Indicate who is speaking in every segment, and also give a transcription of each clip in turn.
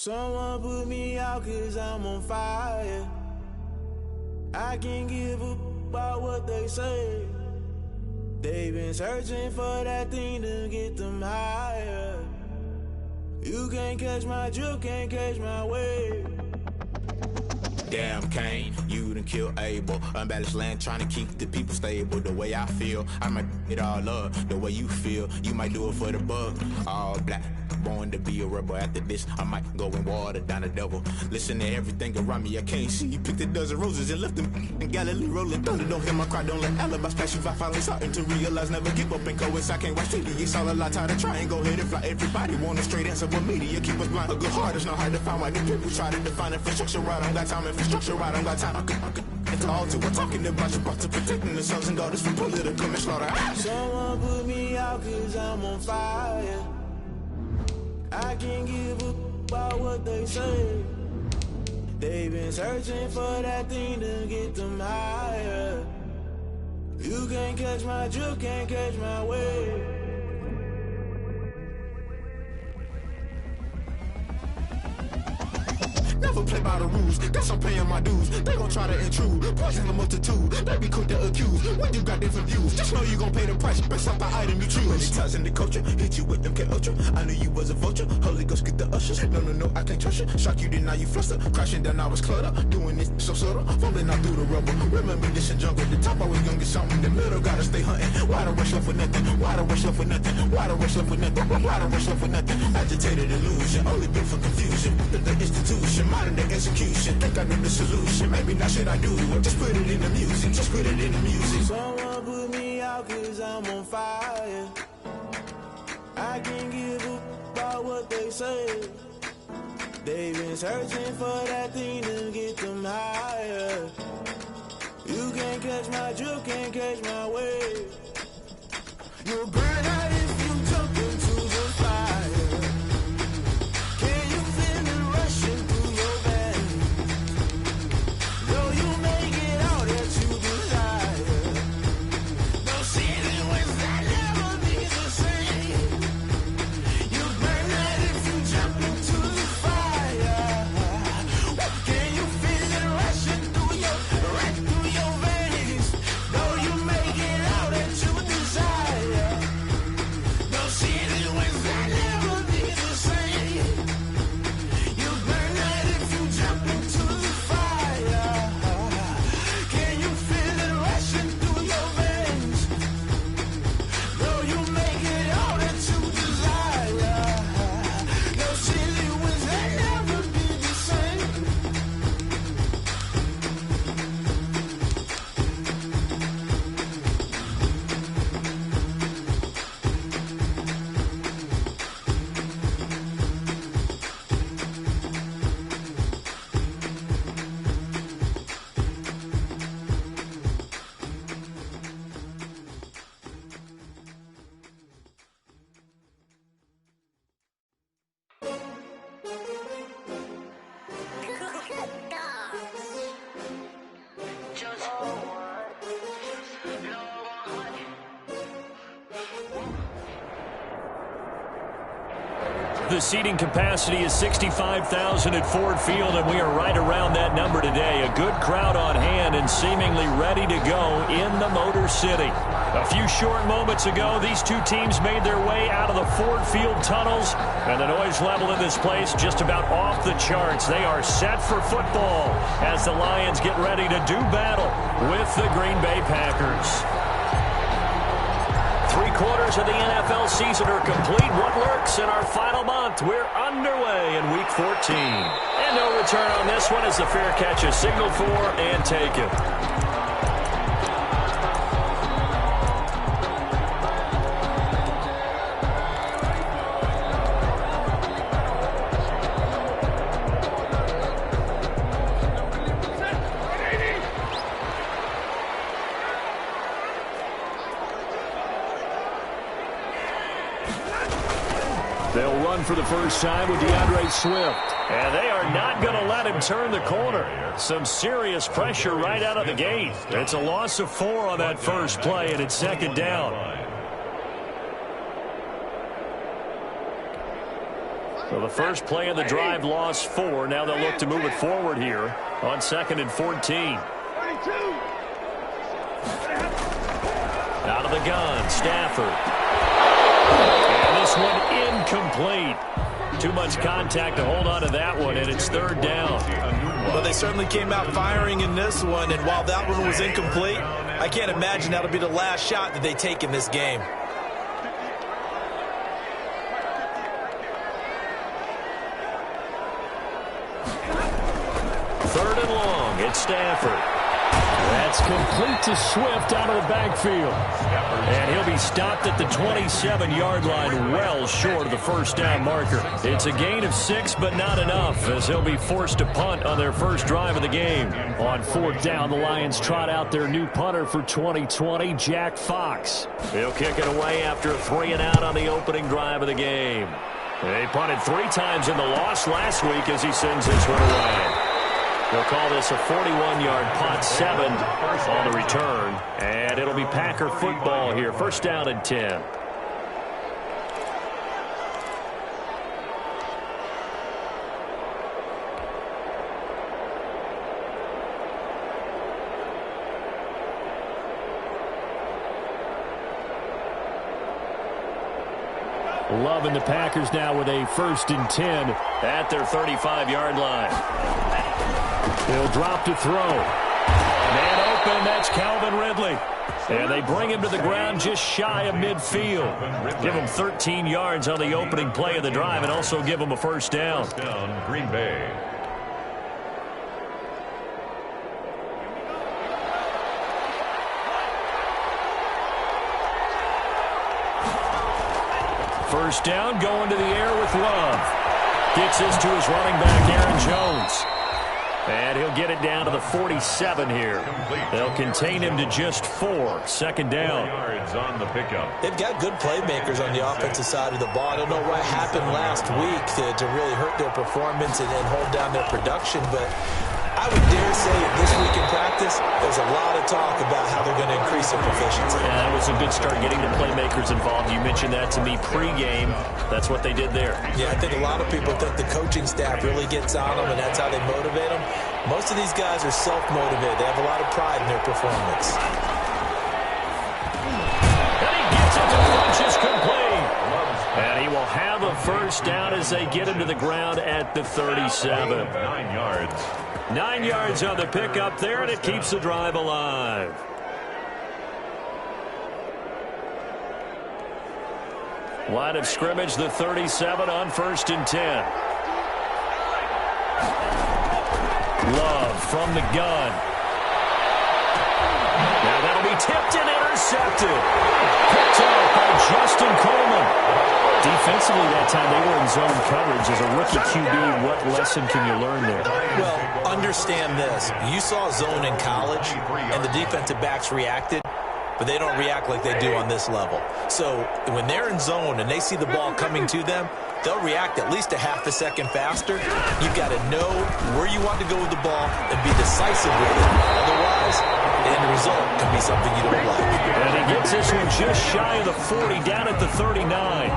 Speaker 1: Someone put me out 'cause I'm on fire. I can't give a about what they say. They've been searching for that thing to get them higher. You can't catch my drift, can't catch my wave.
Speaker 2: Damn, Kane, you done killed Abel. Unbalanced land, trying to keep the people stable. The way I feel, I might it all up. The way you feel, you might do it for the buck. All black, born to be a rebel. After this, I might go and water down the devil. Listen to everything around me, I can't see. You picked a dozen roses and left them in Galilee rolling thunder. Don't hear my cry, don't let alibis pass you. I finally starting to realize, never give up and coincide. Can't watch TV, it's all a lot. Tired of trying, go ahead and fly. Everybody want a straight answer, but media keep us blind. A good heart is not hard to find. Why do people try to define infrastructure right? I don't got time, infrastructure right, I don't got time. I could call to. We're talking about you, about to protecting the sons and daughters from political manslaughter.
Speaker 1: Someone put me out 'cause I'm on fire. I can't give a about what they say. They've been searching for that thing to get them higher. You can't catch my drift, can't catch my wave.
Speaker 2: Never play by the rules, guess I'm paying my dues. They gon' try to intrude, poison the multitude. They be quick to accuse, when you got different views. Just know you gon' pay the price, based off the item you choose. Many ties in the culture, hit you with them K Ultra. I knew you was a vulture, Holy Ghost get the ushers. No, I can't trust you. Shock you, then now you fluster. Crashing down, I was cluttered. Doing this so subtle, falling out through the rubble. Remember this in jungle, the top I was young and something. The middle gotta stay hunting. Why the rush left for nothing? Why the rush left for nothing? Why the rush left for nothing? Why the rush left for nothing? Agitated illusion, only built for confusion. The institution, modern day execution. Think I know the solution. Maybe not should I do it? Just put it in the music. Just put it in the music.
Speaker 1: Someone put me out 'cause I'm on fire. I can't give a about what they say. They've been searching for that thing to get them higher. You can't catch my drift, can't catch my wave. You'll burn out if you jump into the fire. Can you feel it rushing through your veins? Though you make it all that you desire. No city was that never be the same. You burn out if you jump into the fire. Can you feel it rushing through your veins? Though you make it all that you desire. No city was that never be the same. You burn out if you jump into the fire. Can you feel it rushing through your veins? Though you make it all that you desire. No city was that never be the same.
Speaker 3: The seating capacity is 65,000 at Ford Field, and we are right around that number today. A good crowd on hand and seemingly ready to go in the Motor City. A few short moments ago, these two teams made their way out of the Ford Field tunnels, and the noise level in this place just about off the charts. They are set for football as the Lions get ready to do battle with the Green Bay Packers. 3/4 of the NFL season are complete. What lurks in our final month? We're underway in Week 14. And no return on this one as the fair catch is signaled for and taken. They'll run for the first time with DeAndre Swift. And they are not going to let him turn the corner. Some serious pressure right out of the gate. It's a loss of 4 on that first play, and it's second down. So the first play of the drive lost 4. Now they'll look to move it forward here on 2nd and 14. Out of the gun, Stafford. And this one incomplete. Too much contact to hold on to that one, and it's 3rd down.
Speaker 4: Well, they certainly came out firing in this one, and while that one was incomplete, I can't imagine that'll be the last shot that they take in this game.
Speaker 3: Third and long, it's Stafford. That's complete to Swift out of the backfield. And he'll be stopped at the 27-yard line, well short of the first down marker. It's a gain of 6, but not enough, as he'll be forced to punt on their first drive of the game. On 4th down, the Lions trot out their new punter for 2020, Jack Fox. He'll kick it away after a 3-and-out on the opening drive of the game. They punted 3 times in the loss last week as he sends this one away. They'll call this a 41-yard punt, 7 on the return. And it'll be Packer football here. First down and 10. Love and the Packers now with a 1st and 10 at their 35-yard line. He'll drop to throw. Man open, that's Calvin Ridley. And they bring him to the ground just shy of midfield. Give him 13 yards on the opening play of the drive and also give him a first down.
Speaker 5: Green Bay.
Speaker 3: First down, going to the air with Love. Gets this to his running back, Aaron Jones. And he'll get it down to the 47 here. They'll contain him to just 4. Second down.
Speaker 5: Yards on the pickup.
Speaker 4: They've got good playmakers on the offensive side of the ball. I don't know what happened last week to really hurt their performance and hold down their production, but I would dare say this week in practice, there's a lot of talk about how they're going to increase their proficiency.
Speaker 3: Yeah, that was a good start getting the playmakers involved. You mentioned that to me pregame. That's what they did there.
Speaker 4: Yeah, I think a lot of people think the coaching staff really gets on them, and that's how they motivate them. Most of these guys are self-motivated. They have a lot of pride in their performance.
Speaker 3: And he gets it to Funchess complete. And he will have a first down as they get him to the ground at the 37.
Speaker 5: 9 yards.
Speaker 3: 9 yards on the pickup there, and it keeps the drive alive. Line of scrimmage, the 37 on 1st and 10. Love from the gun. Now that'll be tipped and intercepted. Picked off by Justin Coleman. Defensively that time, they were in zone coverage. As a rookie QB, what lesson can you learn there?
Speaker 4: Well, understand this. You saw zone in college, and the defensive backs reacted, but they don't react like they do on this level. So when they're in zone and they see the ball coming to them, they'll react at least a half a second faster. You've got to know where you want to go with the ball and be decisive with it. Otherwise, the end result can be something you don't like.
Speaker 3: And he gets this one just shy of the 40, down at the 39.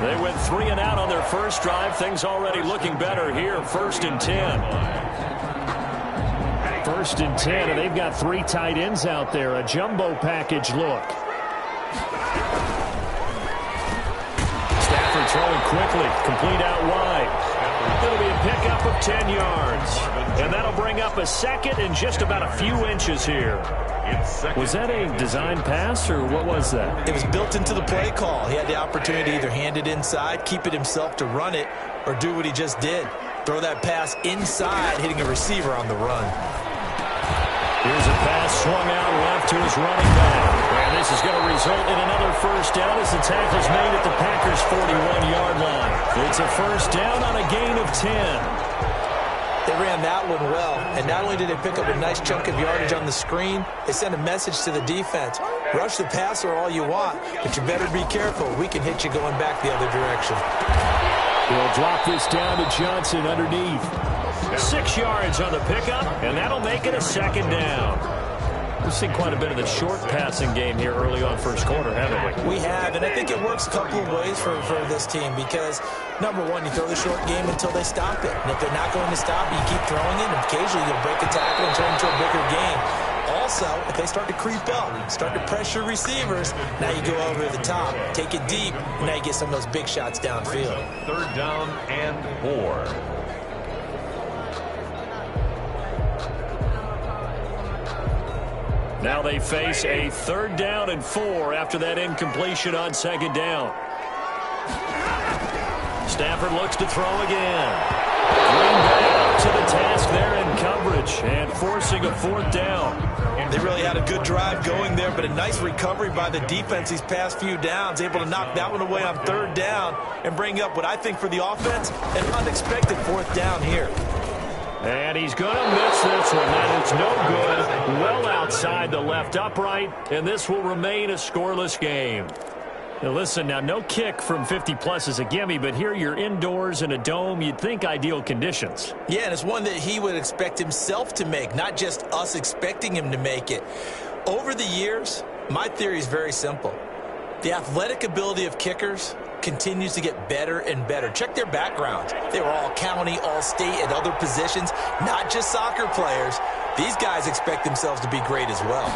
Speaker 3: They went 3 and out on their first drive. Things already looking better here. 1st and 10. 1st and 10, and they've got 3 tight ends out there. A jumbo package look. Stafford throwing quickly. Complete out wide. It'll be a pickup of 10 yards. And that'll bring up a 2nd and just about a few inches here. Was that a design pass, or what was that?
Speaker 4: It was built into the play call. He had the opportunity to either hand it inside, keep it himself to run it, or do what he just did. Throw that pass inside, hitting a receiver on the run.
Speaker 3: Here's a pass swung out left to his running back. And this is going to result in another first down as the tackle's made at the Packers' 41-yard line. It's a first down on a gain of 10.
Speaker 4: They ran that one well, and not only did they pick up a nice chunk of yardage on the screen, they sent a message to the defense. Rush the passer all you want, but you better be careful. We can hit you going back the other direction.
Speaker 3: He'll drop this down to Johnson underneath. 6 yards on the pickup, and that'll make it a 2nd down. We've seen quite a bit of the short passing game here early on first quarter, haven't we?
Speaker 4: We have, and I think it works a couple of ways for this team because, number one, you throw the short game until they stop it. And if they're not going to stop it, you keep throwing it, and occasionally you'll break a tackle and turn into a bigger game. Also, if they start to creep up, start to pressure receivers, now you go over the top, take it deep, and now you get some of those big shots downfield.
Speaker 5: Third down and 4.
Speaker 3: Now they face a 3rd down and 4 after that incompletion on 2nd down. Stafford looks to throw again. Green Bay up to the task there in coverage and forcing a 4th down.
Speaker 4: They really had a good drive going there, but a nice recovery by the defense these past few downs, able to knock that one away on 3rd down and bring up what I think for the offense, an unexpected 4th down here.
Speaker 3: And he's going to miss this one. That is no good. Well outside the left upright, and this will remain a scoreless game. Now listen, now no kick from 50-plus is a gimme, but here you're indoors in a dome. You'd think ideal conditions.
Speaker 4: Yeah, and it's one that he would expect himself to make, not just us expecting him to make it. Over the years, my theory is very simple. The athletic ability of kickers continues to get better and better. Check their backgrounds. They were all county, all state, at other positions, not just soccer players. These guys expect themselves to be great as well.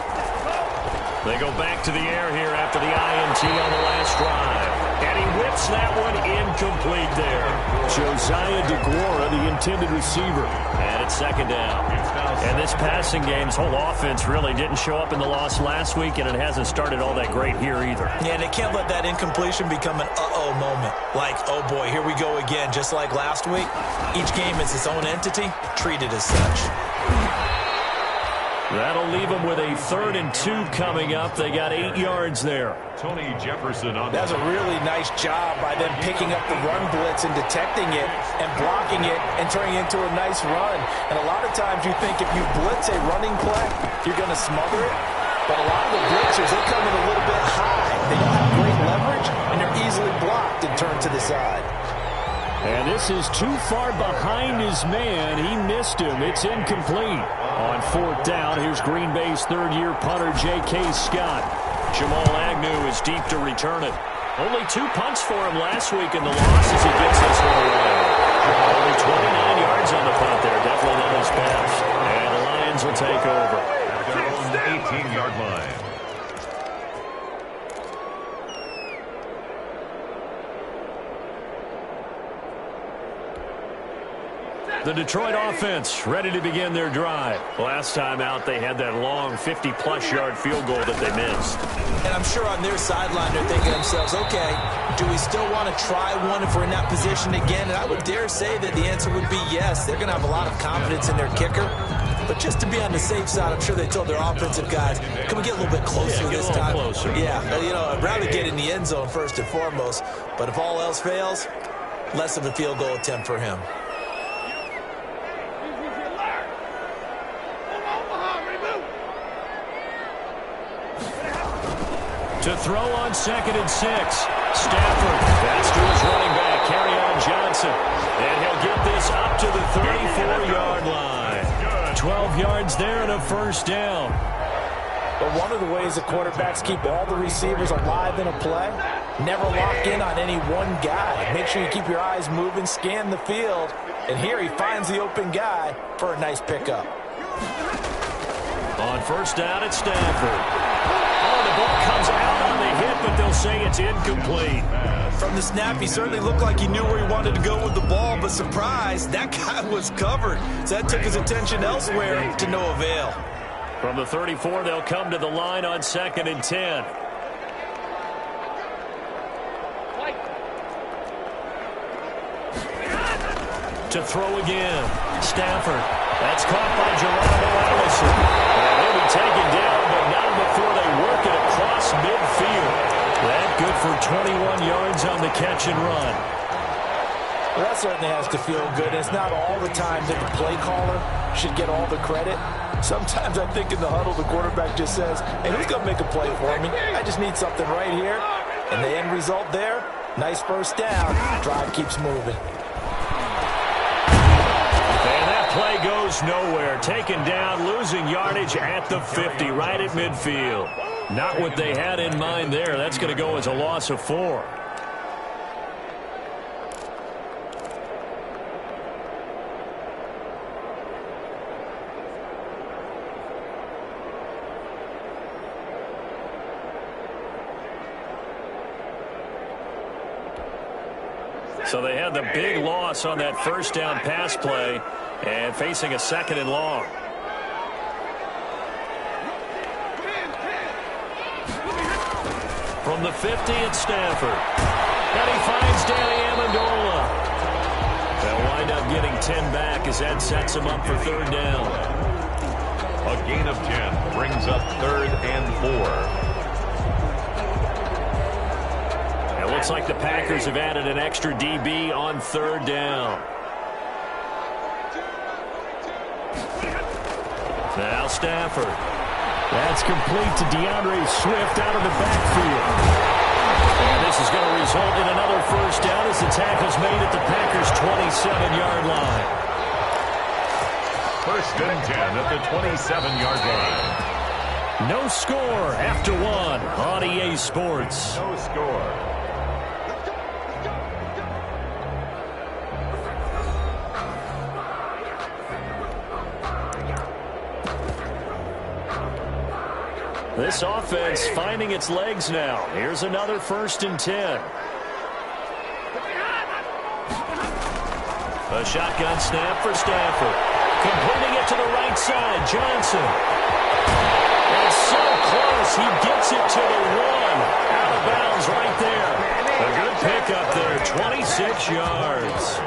Speaker 3: They go back to the air here after the INT on the last drive. And he whips that one incomplete there. Josiah DeGuara, the intended receiver. And it's 2nd down. And this passing game's whole offense really didn't show up in the loss last week, and it hasn't started all that great here either.
Speaker 4: Yeah, and they can't let that incompletion become an uh-oh moment. Like, oh boy, here we go again, just like last week. Each game is its own entity, treated as such.
Speaker 3: That'll leave them with a 3rd and 2 coming up. They got 8 yards there.
Speaker 5: Tony Jefferson on
Speaker 4: That's a really nice job by them picking up the run blitz and detecting it and blocking it and turning it into a nice run. And a lot of times you think if you blitz a running play, you're going to smother it. But a lot of the blitzers, they come in a little bit high. They don't have great leverage, and they're easily blocked and turned to the side.
Speaker 3: And this is too far behind his man. He missed him. It's incomplete. On 4th down, here's Green Bay's 3rd-year punter, J.K. Scott. Jamal Agnew is deep to return it. Only 2 punts for him last week in the loss as he gets this one away. Only 29 yards on the punt there. Definitely not his best. And the Lions will take over.
Speaker 5: at their own 18-yard line.
Speaker 3: The Detroit offense ready to begin their drive. Last time out, they had that long 50-plus yard field goal that they missed.
Speaker 4: And I'm sure on their sideline, they're thinking to themselves, okay, do we still want to try one if we're in that position again? And I would dare say that the answer would be yes. They're going to have a lot of confidence in their kicker. But just to be on the safe side, I'm sure they told their offensive guys, can we get a little bit closer this time?
Speaker 3: Closer.
Speaker 4: Yeah, you know, I'd rather get in the end zone first and foremost. But if all else fails, less of a field goal attempt for him.
Speaker 3: To throw on 2nd and 6. Stafford. That's to his running back, Kerryon Johnson. And he'll get this up to the 34-yard line. 12 yards there and a first down.
Speaker 4: But one of the ways the quarterbacks keep all the receivers alive in a play, never lock in on any one guy. Make sure you keep your eyes moving, scan the field. And here he finds the open guy for a nice pickup.
Speaker 3: On first down, it's Stafford. The ball comes out on the hit, but they'll say it's incomplete.
Speaker 4: From the snap, he certainly looked like he knew where he wanted to go with the ball, but surprise, that guy was covered. So that took his attention elsewhere to no avail.
Speaker 3: From the 34, they'll come to the line on 2nd and 10. To throw again, Stafford. That's caught by Geronimo Allison. And he'll be taken down, but not before they work it across midfield. That good for 21 yards on the catch and run.
Speaker 4: Well, that certainly has to feel good. It's not all the time that the play caller should get all the credit. Sometimes I think in the huddle, the quarterback just says, hey, who's going to make a play for me? I just need something right here. And the end result there, nice first down. Drive keeps moving.
Speaker 3: And that play goes goes nowhere. Taken down, losing yardage at the 50, right at midfield. Not what they had in mind there. That's going to go as a loss of 4. So they had the big loss on that first down pass play and facing a 2nd and long. From the 50 at Stafford. And he finds Danny Amendola. They'll wind up getting 10 back as that sets him up for 3rd down.
Speaker 5: A gain of 10 brings up 3rd and 4.
Speaker 3: Looks like the Packers have added an extra DB on 3rd down. Now Stafford. That's complete to DeAndre Swift out of the backfield. And this is going to result in another 1st down as the tackle's made at the Packers' 27-yard line.
Speaker 5: 1st and 10 at the 27-yard line.
Speaker 3: No score after 1 on EA Sports.
Speaker 5: No score.
Speaker 3: This offense finding its legs now. Here's another 1st and 10. A shotgun snap for Stafford. Completing it to the right side. Johnson. And so close. He gets it to the 1. Out of bounds right there. A good pickup there. 26 yards.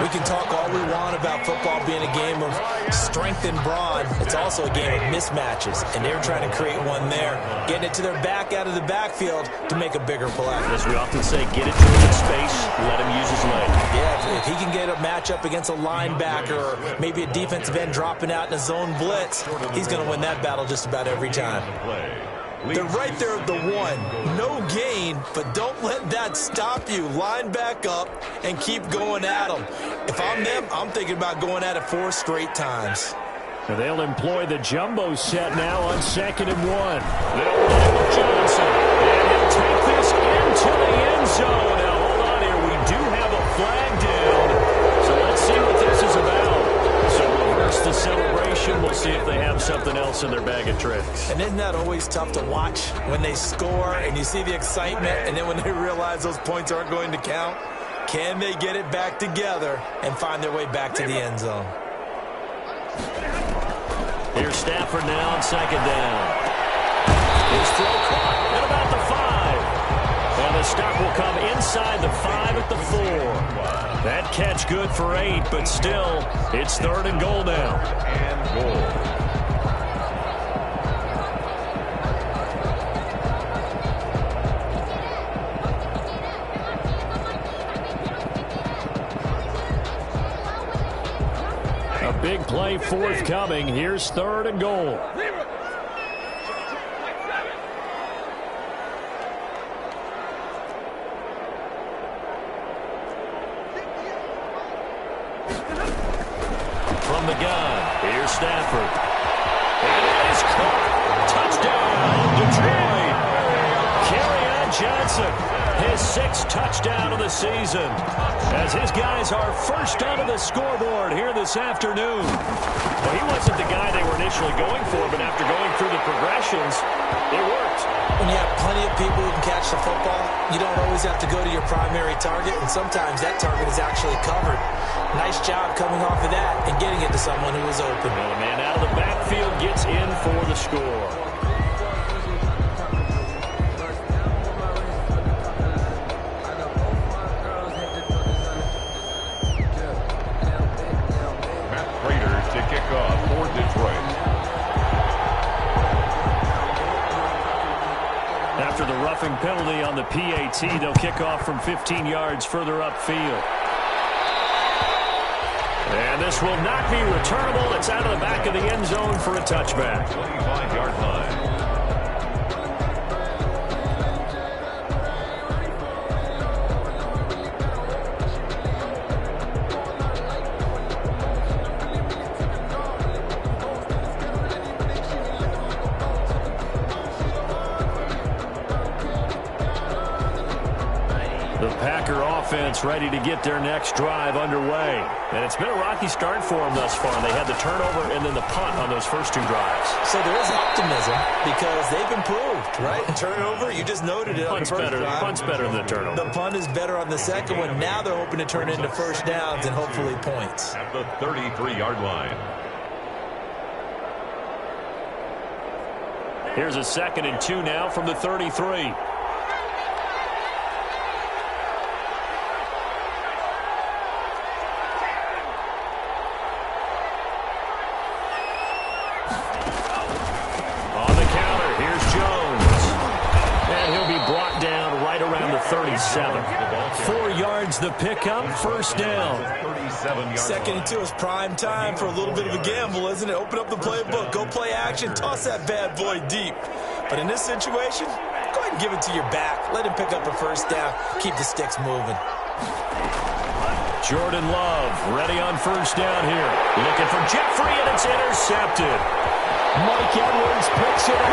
Speaker 4: We can talk all we want about football being a game of strength and brawn. It's also a game of mismatches, and they're trying to create one there, getting it to their back out of the backfield to make a bigger play.
Speaker 3: As we often say, get it to him in space, let him use his leg.
Speaker 4: Yeah, if he can get a matchup against a linebacker or maybe a defensive end dropping out in a zone blitz, he's going to win that battle just about every time. They're right there at the 1. No gain, but don't let that stop you. Line back up and keep going at them. If I'm them, I'm thinking about going at it 4 straight times.
Speaker 3: And they'll employ the jumbo set now on 2nd and 1. They'll run with Johnson. And he'll take this into the end zone. Now, hold on here. We do have a flag down. So let's see what this is about. So reverse the celebration. We'll see if they have something else in their bag of tricks.
Speaker 4: And isn't that always tough to watch when they score and you see the excitement and then when they realize those points aren't going to count? Can they get it back together and find their way back to the end zone?
Speaker 3: Here's Stafford now on 2nd down. His throw caught at about the 5. And the stop will come inside the 5 at the 4. That catch good for 8, but still, it's 3rd and goal now.
Speaker 5: And goal.
Speaker 3: A big play forthcoming. Here's 3rd and goal. From the gun, here's Stafford. And it is caught. Touchdown, Detroit. Kerryon Johnson, his 6th touchdown of the season, as his guys are first onto the scoreboard here this afternoon. Well, he wasn't the guy they were initially going for, but after going through the progressions, it worked.
Speaker 4: When you have plenty of people who can catch the football, you don't always have to go to your primary target, and sometimes that target is actually covered. Nice job coming off of that and getting it to someone who was open.
Speaker 3: Well, the man out of the backfield gets in for the score.
Speaker 5: For Detroit.
Speaker 3: After the roughing penalty on the PAT, they'll kick off from 15 yards further upfield. And this will not be returnable. It's out of the back of the end zone for a touchback.
Speaker 5: 25-yard line.
Speaker 3: Packer offense ready to get their next drive underway. And it's been a rocky start for them thus far. They had the turnover and then the punt on those first 2 drives.
Speaker 4: So there is optimism because they've improved, right? Turnover, you just noted it on the first drive.
Speaker 3: Punt's better than the turnover.
Speaker 4: The punt is better on the second one. Now they're hoping to turn it into first downs and hopefully points.
Speaker 5: At the 33-yard line.
Speaker 3: Here's a 2nd and 2 now from the 33. On the counter, here's Jones. And he'll be brought down right around the 37. 4 yards the pickup, first down.
Speaker 4: 2nd and 2 is prime time for a little bit of a gamble, isn't it? Open up the playbook, go play action, toss that bad boy deep. But in this situation, go ahead and give it to your back. Let him pick up a first down. Keep the sticks moving.
Speaker 3: Jordan Love ready on first down here. Looking for Jeffrey, and it's intercepted. Mike Edwards picks it up.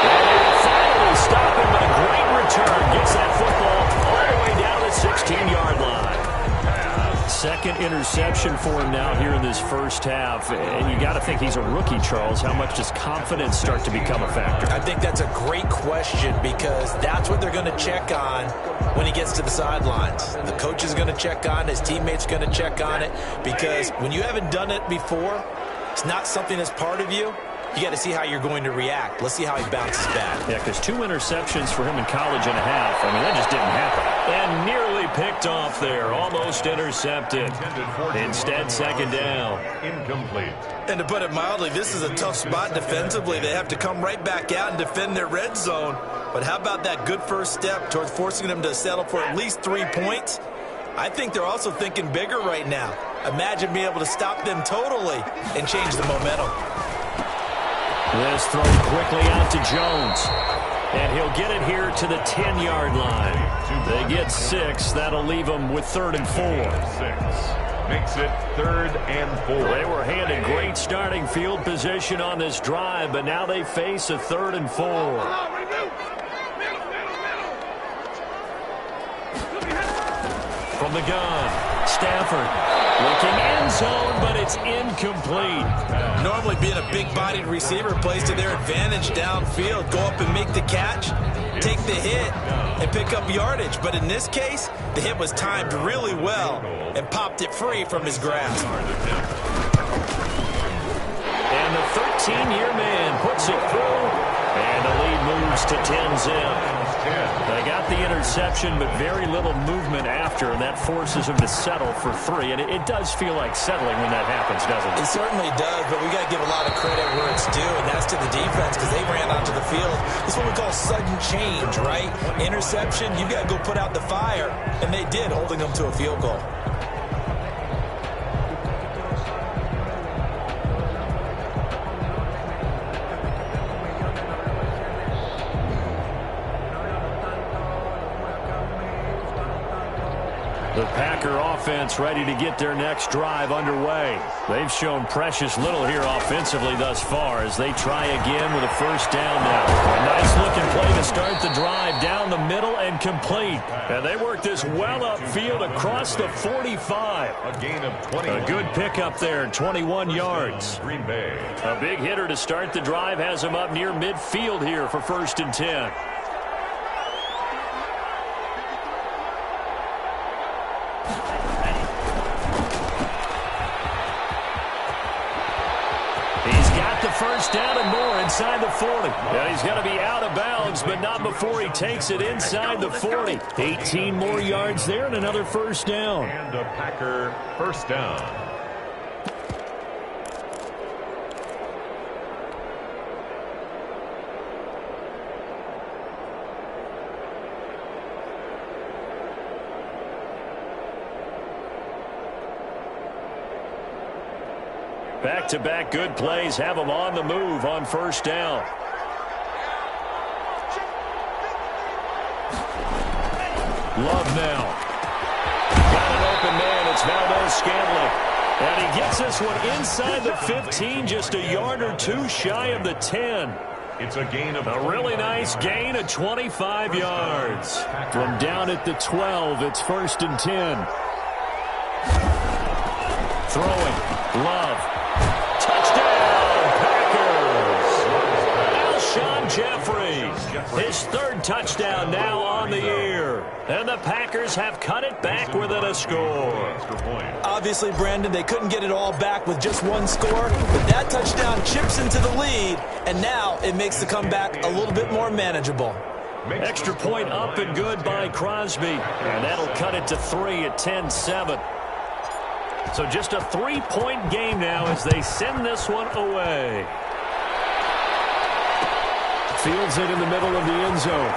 Speaker 3: And they will finally stop him, but a great return. Gets that football all the way down the 16-yard line. 2nd interception for him now here in this first half. And you got to think he's a rookie, Charles. How much does confidence start to become a factor?
Speaker 4: I think that's a great question because that's what they're going to check on when he gets to the sidelines. The coach is going to check on it. His teammates are going to check on it because when you haven't done it before, it's not something that's part of you. You got to see how you're going to react. Let's see how he bounces back.
Speaker 3: Yeah, because 2 interceptions for him in college and a half. I mean, that just didn't happen. And nearly picked off there. Almost intercepted. Instead, 2nd down.
Speaker 5: Incomplete.
Speaker 4: And to put it mildly, this is a tough spot defensively. They have to come right back out and defend their red zone. But how about that good first step towards forcing them to settle for at least 3 points? I think they're also thinking bigger right now. Imagine being able to stop them totally and change the momentum.
Speaker 3: This throw quickly out to Jones. And he'll get it here to the 10-yard line. They get 6. That'll leave them with 3rd and 4.
Speaker 5: 6 makes it 3rd and 4.
Speaker 3: They were handed great starting field position on this drive, but now they face a 3rd and 4. From the gun, Stafford looking end zone, but it's incomplete.
Speaker 4: Normally being a big-bodied receiver plays to their advantage downfield. Go up and make the catch, take the hit, and pick up yardage. But in this case, the hit was timed really well and popped it free from his grasp.
Speaker 3: And the 13-year man puts it through, and the lead moves to 10-zip. They got the interception, but very little movement after, and that forces him to settle for 3. And it does feel like settling when that happens, doesn't it?
Speaker 4: It certainly does, but we got to give a lot of credit where it's due, and that's to the defense because they ran onto the field. It's what we call sudden change, right? Interception, you got to go put out the fire, and they did, holding them to a field goal.
Speaker 3: The Packer offense ready to get their next drive underway. They've shown precious little here offensively thus far as they try again with a first down now. A nice-looking play to start the drive down the middle and complete. And they work this well upfield across the 45.
Speaker 5: A gain of 21.
Speaker 3: A good pickup there, 21 yards.
Speaker 5: Green Bay.
Speaker 3: A big hitter to start the drive has him up near midfield here for 1st and 10. First down and more inside the 40. Yeah, he's going to be out of bounds, but not before he takes it inside the 40. 18 more yards there and another first down.
Speaker 5: And a Packer first down.
Speaker 3: Back-to-back good plays have them on the move on first down. Love now. Got an open man. It's Valdez-Scantling. And he gets this one inside the 15, just a yard or 2 shy of the 10.
Speaker 5: It's a gain of
Speaker 3: a really nice gain of 25 yards. From down at the 12, it's 1st and 10. Throwing. Love. Touchdown, Packers. Alshon Jeffrey. His 3rd touchdown now on the year. And the Packers have cut it back within a score.
Speaker 4: Obviously, Brandon, they couldn't get it all back with just one score, but that touchdown chips into the lead, and now it makes the comeback a little bit more manageable.
Speaker 3: Extra point up and good by Crosby, and that'll cut it to 3 at 10-7. So just a 3-point game now as they send this one away. Fields it in the middle of the end zone.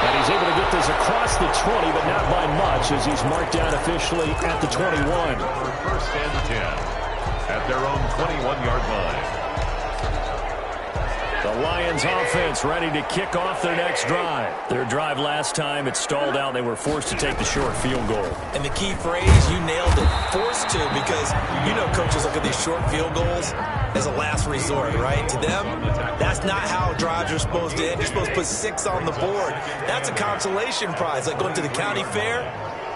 Speaker 3: And he's able to get this across the 20, but not by much as he's marked down officially at the 21.
Speaker 5: For 1st and 10 at their own 21-yard line.
Speaker 3: The Lions offense ready to kick off their next drive. Their drive last time, it stalled out. They were forced to take the short field goal.
Speaker 4: And the key phrase, you nailed it, forced to, because you know coaches look at these short field goals as a last resort, right? To them, that's not how drives are supposed to end. You're supposed to put 6 on the board. That's a consolation prize, like going to the county fair.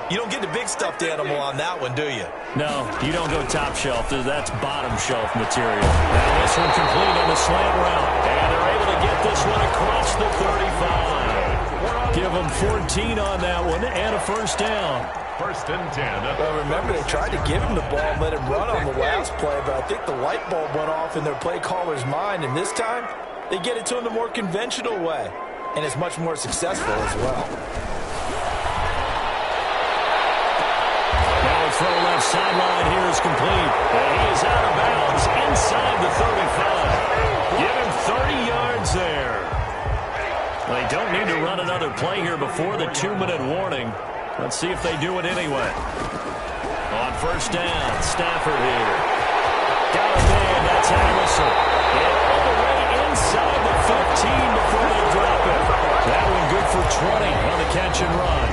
Speaker 4: You don't get the big stuffed animal on that one, do you?
Speaker 3: No, you don't go top shelf. That's bottom shelf material. Now this one complete on the slant route. And they're able to get this one across the 35. Give them 14 on that one and a 1st down.
Speaker 5: 1st and 10.
Speaker 4: Well, remember, they tried to give him the ball and let him run on the last play, but I think the light bulb went off in their play caller's mind, and this time they get it to him the more conventional way, and it's much more successful as well.
Speaker 3: Throw left sideline here is complete. And he is out of bounds inside the 35. Give him 30 yards there. They don't need to run another play here before the 2-minute warning. Let's see if they do it anyway. On 1st down, Stafford here. Got a man, that's Allison. And all the way inside the 15 before they drop it. That one good for 20 on the catch and run.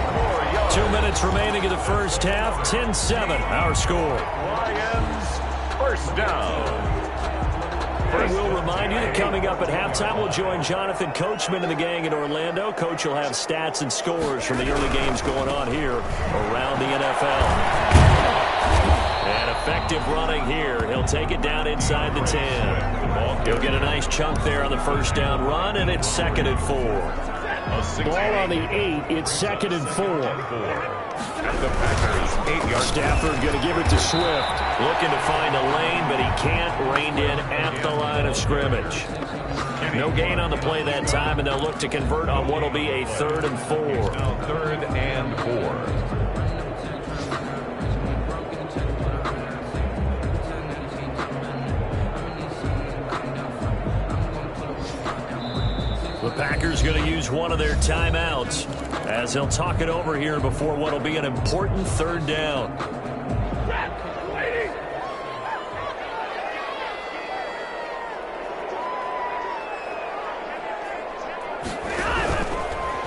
Speaker 3: 2 minutes remaining in the first half. 10-7, our score.
Speaker 5: Lions, 1st down.
Speaker 3: And we'll remind you that coming up at halftime, we'll join Jonathan Coachman and the gang in Orlando. Coach will have stats and scores from the early games going on here around the NFL. And effective running here. He'll take it down inside the 10. He'll get a nice chunk there on the 1st down run, and it's 2nd and 4. Ball on the 8. It's 2nd and 4.
Speaker 5: At the Packers' 8-yard.
Speaker 3: Stafford going to give it to Swift. Looking to find a lane, but he can't. Reined in at the line of scrimmage. No gain on the play that time, and they'll look to convert on what will be a 3rd and 4.
Speaker 5: Now 3rd and 4.
Speaker 3: The Packers going to use one of their timeouts as they'll talk it over here before what will be an important 3rd down.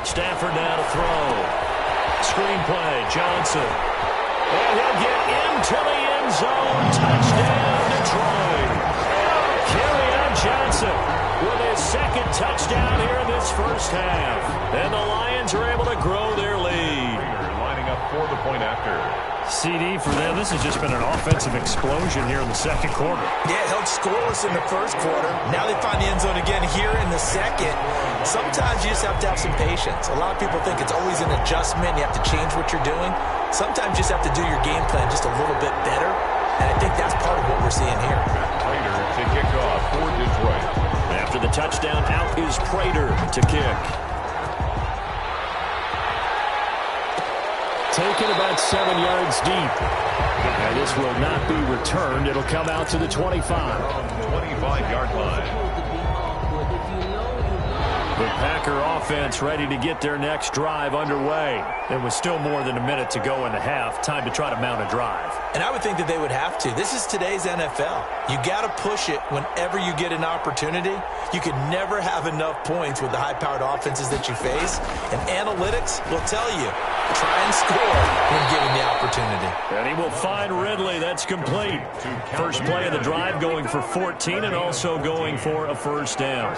Speaker 3: Stafford now to throw. Screenplay, Johnson. And he'll get into the end zone. Touchdown, Detroit. Kerryon Johnson with his 2nd touchdown here in this first half. And the Lions are able to grow their lead.
Speaker 5: Lining up for the point after.
Speaker 3: CD for them. This has just been an offensive explosion here in the 2nd quarter.
Speaker 4: Yeah, held scoreless in the 1st quarter. Now they find the end zone again here in the 2nd. Sometimes you just have to have some patience. A lot of people think it's always an adjustment. You have to change what you're doing. Sometimes you just have to do your game plan just a little bit better. And I think that's part of what we're seeing here.
Speaker 5: Prater to kick off for Detroit.
Speaker 3: After the touchdown, out is Prater to kick. Taken about 7 yards deep. And this will not be returned. It'll come out to the 25.
Speaker 5: 25-yard line.
Speaker 3: The Packer offense ready to get their next drive underway. There was still more than a minute to go in the half. Time to try to mount a drive.
Speaker 4: And I would think that they would have to. This is today's NFL. You got to push it whenever you get an opportunity. You could never have enough points with the high-powered offenses that you face. And analytics will tell you Try and score when given the opportunity.
Speaker 3: And he will find Ridley. That's complete. First play of the drive going for 14 and also going for a first down.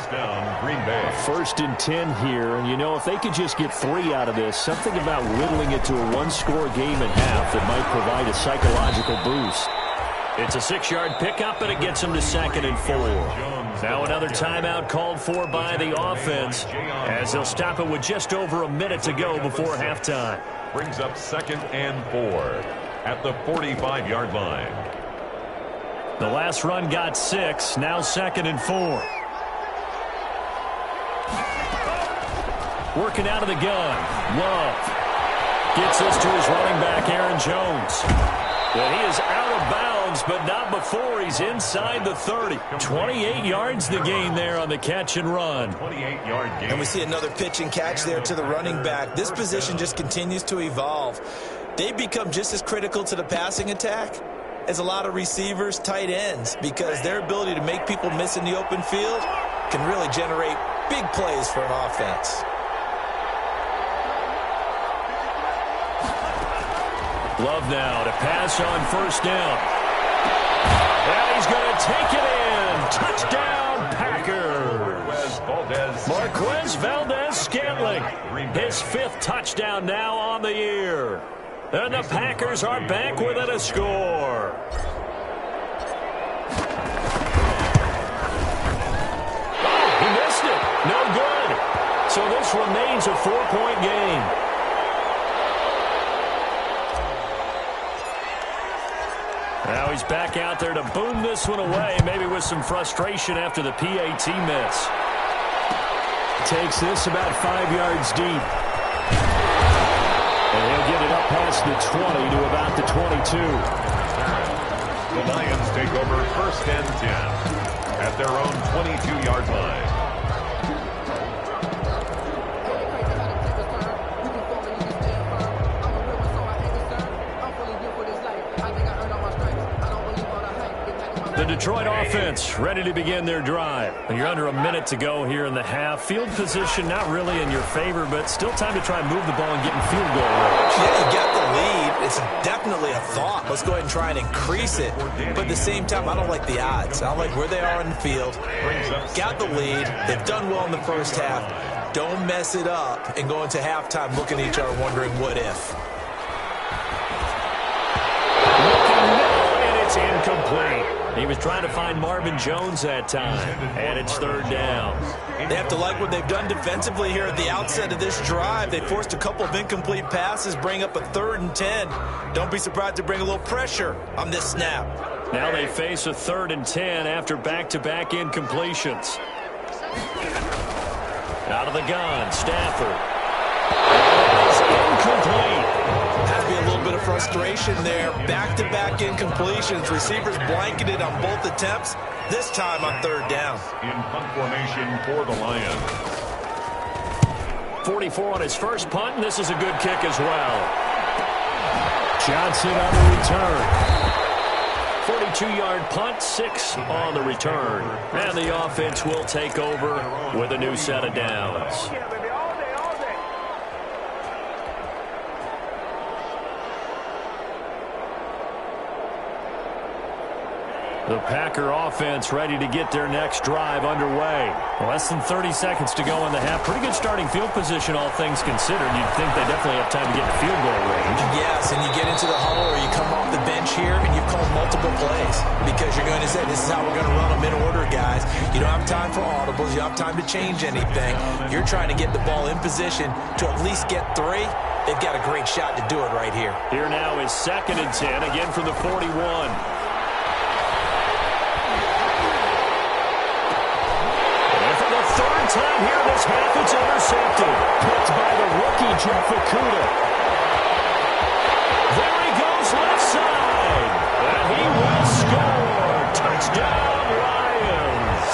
Speaker 5: Green Bay.
Speaker 3: First and 10 here. And, you know, if they could just get 3 out of this, something about whittling it to a one-score game at half that might provide a psychological boost. It's a 6-yard pickup, and it gets him to 2nd and 4. Now another timeout called for by the offense as they'll stop it with just over a minute to go before halftime.
Speaker 5: Brings up 2nd and 4 at the 45-yard line.
Speaker 3: The last run got 6, now 2nd and 4. Working out of the gun. Love gets this to his running back, Aaron Jones. And he is out of bounds, but not before he's inside the 30. 28 yards the gain there on the catch and run.
Speaker 5: 28-yard gain.
Speaker 4: And we see another pitch and catch there to the running back. This position just continues to evolve. They become just as critical to the passing attack as a lot of receivers, tight ends, because their ability to make people miss in the open field can really generate big plays for an offense.
Speaker 3: Love now to pass on first down. And he's going to take it in. Touchdown, Packers. Marquez Valdez-Scantling. His 5th touchdown now on the year. And the Packers are back within a score. Oh, he missed it. No good. So this remains a 4-point game. Now he's back out there to boom this one away, maybe with some frustration after the PAT miss. Takes this about 5 yards deep. And he'll get it up past the 20 to about the 22.
Speaker 5: The Lions take over 1st and 10 at their own 22-yard line.
Speaker 3: The Detroit offense ready to begin their drive. You're under a minute to go here in the half. Field position not really in your favor, but still time to try and move the ball and get in field goal range.
Speaker 4: Yeah, you got the lead. It's definitely a thought. Let's go ahead and try and increase it. But at the same time, I don't like the odds. I don't like where they are in the field. Got the lead. They've done well in the first half. Don't mess it up and go into halftime looking at each other wondering what if.
Speaker 3: And it's incomplete. He was trying to find Marvin Jones that time, and it's 3rd down.
Speaker 4: They have to like what they've done defensively here at the outset of this drive. They forced a couple of incomplete passes, bring up a 3rd and 10. Don't be surprised to bring a little pressure on this snap.
Speaker 3: Now they face a 3rd and 10 after back-to-back incompletions. Out of the gun, Stafford. It's incomplete.
Speaker 4: Has to be a little bit of frustration there. Back-to-back incompletions. Receivers blanketed on both attempts. This time on 3rd down.
Speaker 5: In punt formation for the Lions.
Speaker 3: 44 on his first punt, and this is a good kick as well. Johnson on the return. 42-yard punt, 6 on the return. And the offense will take over with a new set of downs. The Packer offense ready to get their next drive underway. Less than 30 seconds to go in the half. Pretty good starting field position, all things considered. You'd think they definitely have time to get in field goal range.
Speaker 4: Yes, and you get into the huddle or you come off the bench here and you call multiple plays because you're going to say, this is how we're going to run them in order, guys. You don't have time for audibles. You don't have time to change anything. You're trying to get the ball in position to at least get 3. They've got a great shot to do it right here.
Speaker 3: Here now is 2nd and 10, again from the 41. Time here this half, it's intercepted. Picked by the rookie, Jeff Okudah. There he goes left side. And he will score. Touchdown, Lions.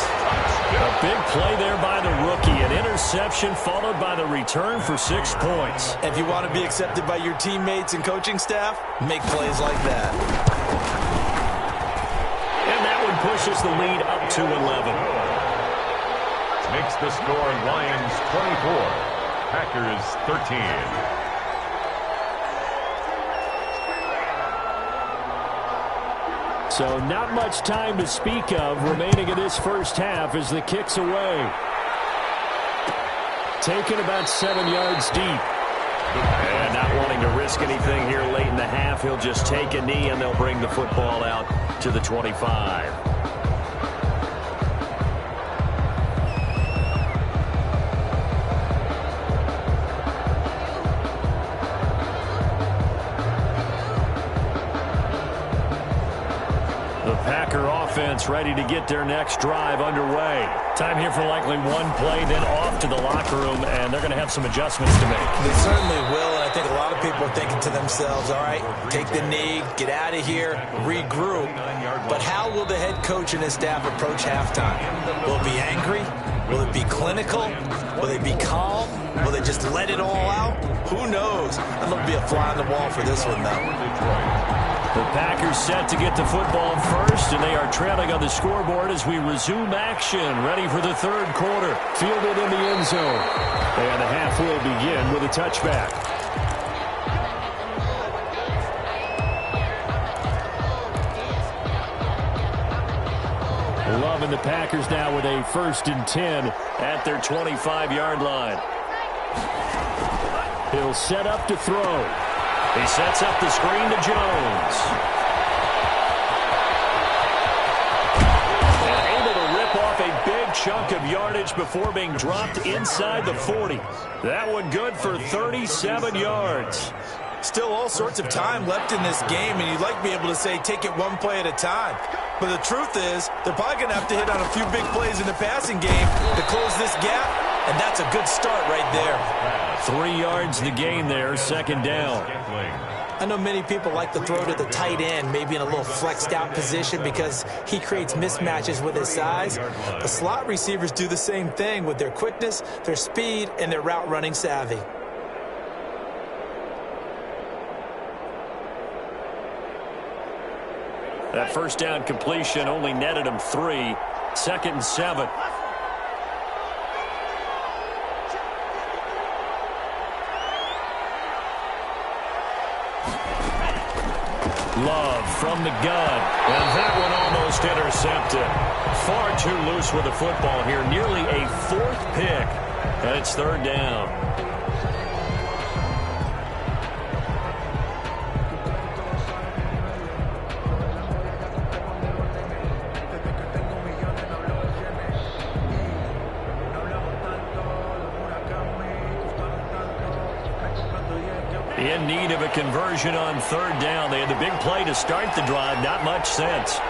Speaker 3: A big play there by the rookie. An interception followed by the return for 6 points.
Speaker 4: If you want to be accepted by your teammates and coaching staff, make plays like that.
Speaker 3: And that one pushes the lead up to 11.
Speaker 5: Makes the score Lions 24, Packers 13.
Speaker 3: So not much time to speak of remaining in this first half as the kick's away. Taken about 7 yards deep. And not wanting to risk anything here late in the half, he'll just take a knee and they'll bring the football out to the 25. Packer offense ready to get their next drive underway. Time here for likely one play, then off to the locker room, and they're going to have some adjustments to make.
Speaker 4: They certainly will, and I think a lot of people are thinking to themselves, all right, take the knee, get out of here, regroup. But how will the head coach and his staff approach halftime? Will it be angry? Will it be clinical? Will they be calm? Will they just let it all out? Who knows? I'd love to be a fly on the wall for this one, though.
Speaker 3: The Packers set to get the football first, and they are trailing on the scoreboard as we resume action, ready for the third quarter. Fielded in the end zone. And the half will begin with a touchback. Loving the Packers now with a 1st and 10 at their 25-yard line. He'll set up to throw. He sets up the screen to Jones. And able to rip off a big chunk of yardage before being dropped inside the 40. That one good for 37 yards.
Speaker 4: Still all sorts of time left in this game, and you'd like to be able to say take it one play at a time. But the truth is, they're probably going to have to hit on a few big plays in the passing game to close this gap, and that's a good start right there.
Speaker 3: 3 yards the gain there, 2nd down.
Speaker 4: I know many people like to throw to the tight end, maybe in a little flexed out position because he creates mismatches with his size. The slot receivers do the same thing with their quickness, their speed, and their route running savvy.
Speaker 3: That 1st down completion only netted him 3. 2nd and 7. Love from the gun. And that one almost intercepted. Far too loose with the football here. Nearly a 4th pick. And it's 3rd down. In need of a conversion on 3rd down. They had the big play to start the drive. Not much sense.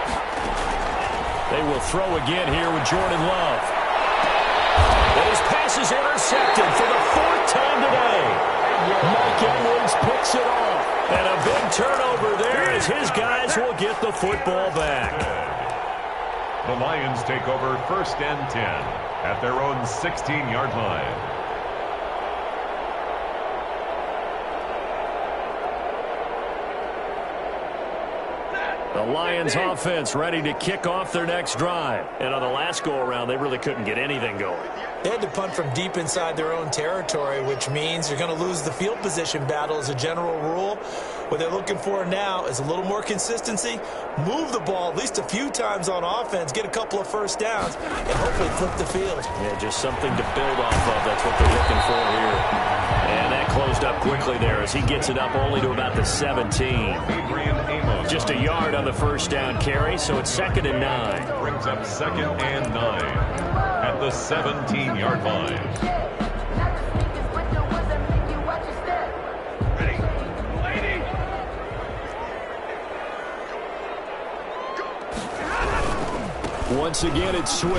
Speaker 3: They will throw again here with Jordan Love. And his pass is intercepted for the 4th time today. Mike Edwards picks it off. And a big turnover there as his guys will get the football back.
Speaker 5: The Lions take over 1st and 10 at their own 16-yard line.
Speaker 3: The Lions offense ready to kick off their next drive. And on the last go-around, they really couldn't get anything going.
Speaker 4: They had to punt from deep inside their own territory, which means you're going to lose the field position battle as a general rule. What they're looking for now is a little more consistency, move the ball at least a few times on offense, get a couple of 1st downs, and hopefully flip the field.
Speaker 3: Yeah, just something to build off of. That's what they're looking for here. And that closed up quickly there as he gets it up only to about the 17. Just a yard on the 1st down carry, so it's 2nd and 9.
Speaker 5: Brings up 2nd and 9 at the 17-yard line.
Speaker 3: Once again, it's Swift.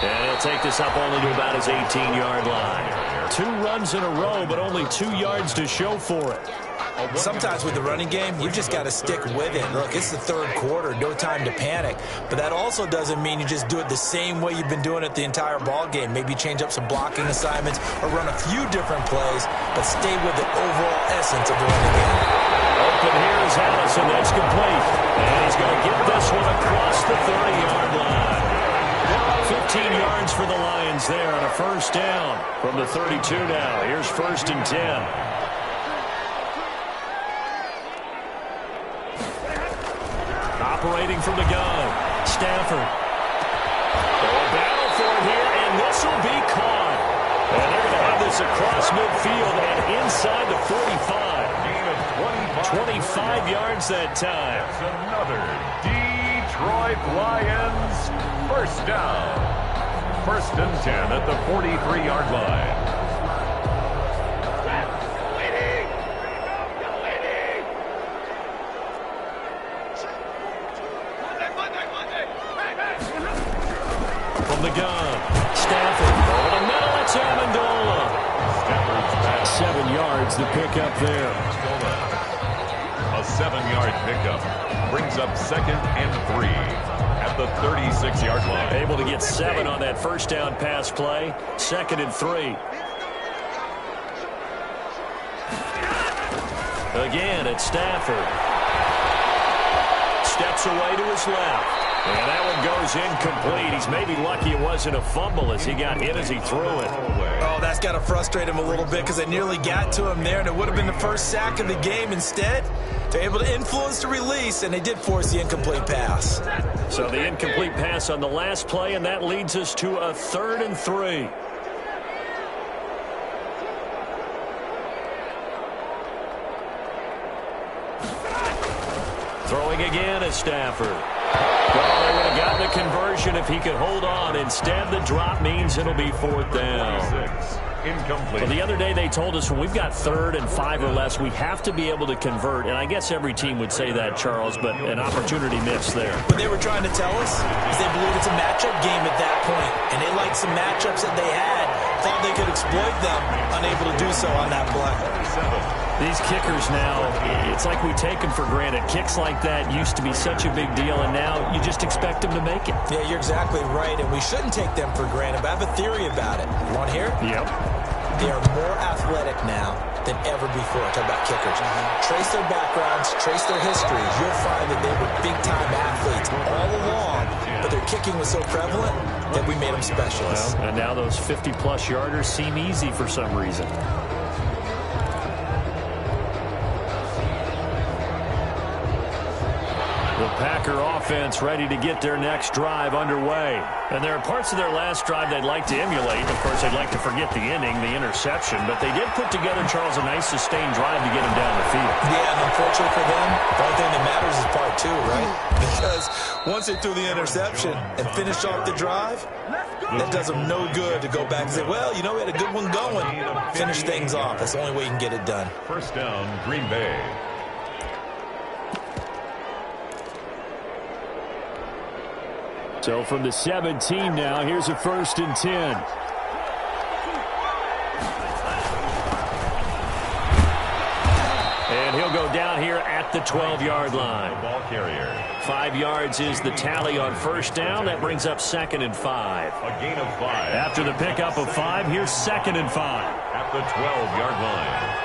Speaker 3: And he'll take this up only to about his 18-yard line. 2 runs in a row, but only 2 yards to show for it.
Speaker 4: Sometimes with the running game, you just got to stick with it. Look, it's the 3rd quarter, no time to panic. But that also doesn't mean you just do it the same way you've been doing it the entire ball game. Maybe change up some blocking assignments or run a few different plays, but stay with the overall essence of the running game.
Speaker 3: Open here is Allison. That's complete. And he's going to get this one across the 30-yard line. 15 yards for the Lions there on a 1st down from the 32 now. Here's 1st and 10. operating from the gun. Stafford. A battle for it here, and this will be caught. And they're going to have this across midfield and inside the 45.
Speaker 5: Gain of
Speaker 3: 25 yards that time.
Speaker 5: That's another Detroit Lions first down. 1st and 10 at the 43-yard line.
Speaker 3: From the gun, Stafford over the middle. It's Amendola. 7 yards to pick up there.
Speaker 5: A 7-yard pickup brings up 2nd and 3 at the 36-yard line.
Speaker 3: Able to get 7 on that first down pass play. 2nd and 3. Again, it's Stafford. Steps away to his left. And that one goes incomplete. He's maybe lucky it wasn't a fumble as he got hit as he threw it.
Speaker 4: Oh, that's got to frustrate him a little bit because they nearly got to him there, and it would have been the first sack of the game. Instead, they're able to influence the release, and they did force the incomplete pass.
Speaker 3: So the incomplete pass on the last play, and that leads us to a 3rd and 3. Throwing again is Stafford. Well, they would have gotten a conversion if he could hold on. Instead, the drop means it'll be 4th down.
Speaker 5: Incomplete.
Speaker 3: Well, the other day they told us when we've got 3rd and 5 or less, we have to be able to convert. And I guess every team would say that, Charles, but an opportunity missed there.
Speaker 4: What they were trying to tell us is they believe it's a matchup game at that point, and they liked some matchups that they had, thought they could exploit them, unable to do so on that play.
Speaker 3: These kickers now, it's like we take them for granted. Kicks like that used to be such a big deal, and now you just expect them to make it.
Speaker 4: Yeah, you're exactly right, and we shouldn't take them for granted, but I have a theory about it. You want to hear it?
Speaker 3: Yep.
Speaker 4: They are more athletic now than ever before. Talk about kickers. Trace their backgrounds, trace their histories. You'll find that they were big-time athletes all along, but their kicking was so prevalent that we made them specialists.
Speaker 3: Well, and now those 50-plus yarders seem easy for some reason. The Packer offense ready to get their next drive underway. And there are parts of their last drive they'd like to emulate. Of course, they'd like to forget the inning, the interception. But they did put together, Charles, a nice sustained drive to get him down the field.
Speaker 4: Yeah, and unfortunately for them, the only thing that matters is part 2, right? Because once they threw the interception and finished off the drive, that does them no good to go back and say, well, you know, we had a good one going. Finish things off. That's the only way you can get it done.
Speaker 5: 1st down, Green Bay.
Speaker 3: So from the 17 now, here's a 1st and 10. And he'll go down here at the 12-yard line.
Speaker 5: Ball carrier.
Speaker 3: 5 yards is the tally on 1st down. That brings up 2nd and 5.
Speaker 5: A gain of 5.
Speaker 3: After the pickup of 5, here's 2nd and 5.
Speaker 5: At the 12-yard line.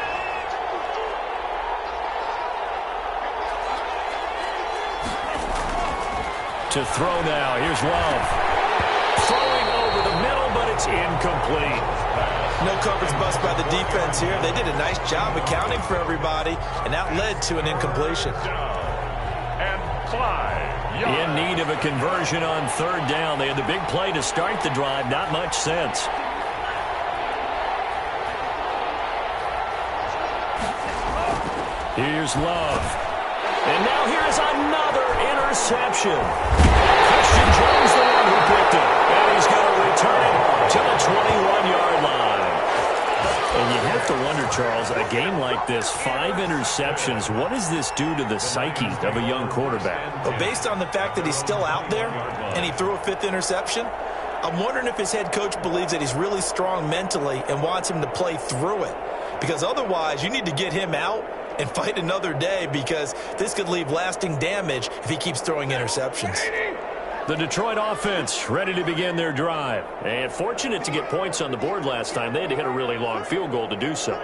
Speaker 3: To throw now. Here's Love. Throwing over the middle, but it's incomplete.
Speaker 4: No coverage bust by the defense here. They did a nice job accounting for everybody, and that led to an incompletion.
Speaker 5: And 5 yards.
Speaker 3: In need of a conversion on 3rd down. They had the big play to start the drive. Not much sense. Here's Love. And now here's another interception. Christian Jones, the one who picked it. And he's going to return it to the 21-yard line. And you have to wonder, Charles, a game like this, 5 interceptions, what does this do to the psyche of a young quarterback?
Speaker 4: Well, based on the fact that he's still out there and he threw a 5th interception, I'm wondering if his head coach believes that he's really strong mentally and wants him to play through it. Because otherwise, you need to get him out and fight another day, because this could leave lasting damage if he keeps throwing interceptions.
Speaker 3: The Detroit offense ready to begin their drive. And fortunate to get points on the board last time. They had to hit a really long field goal to do so.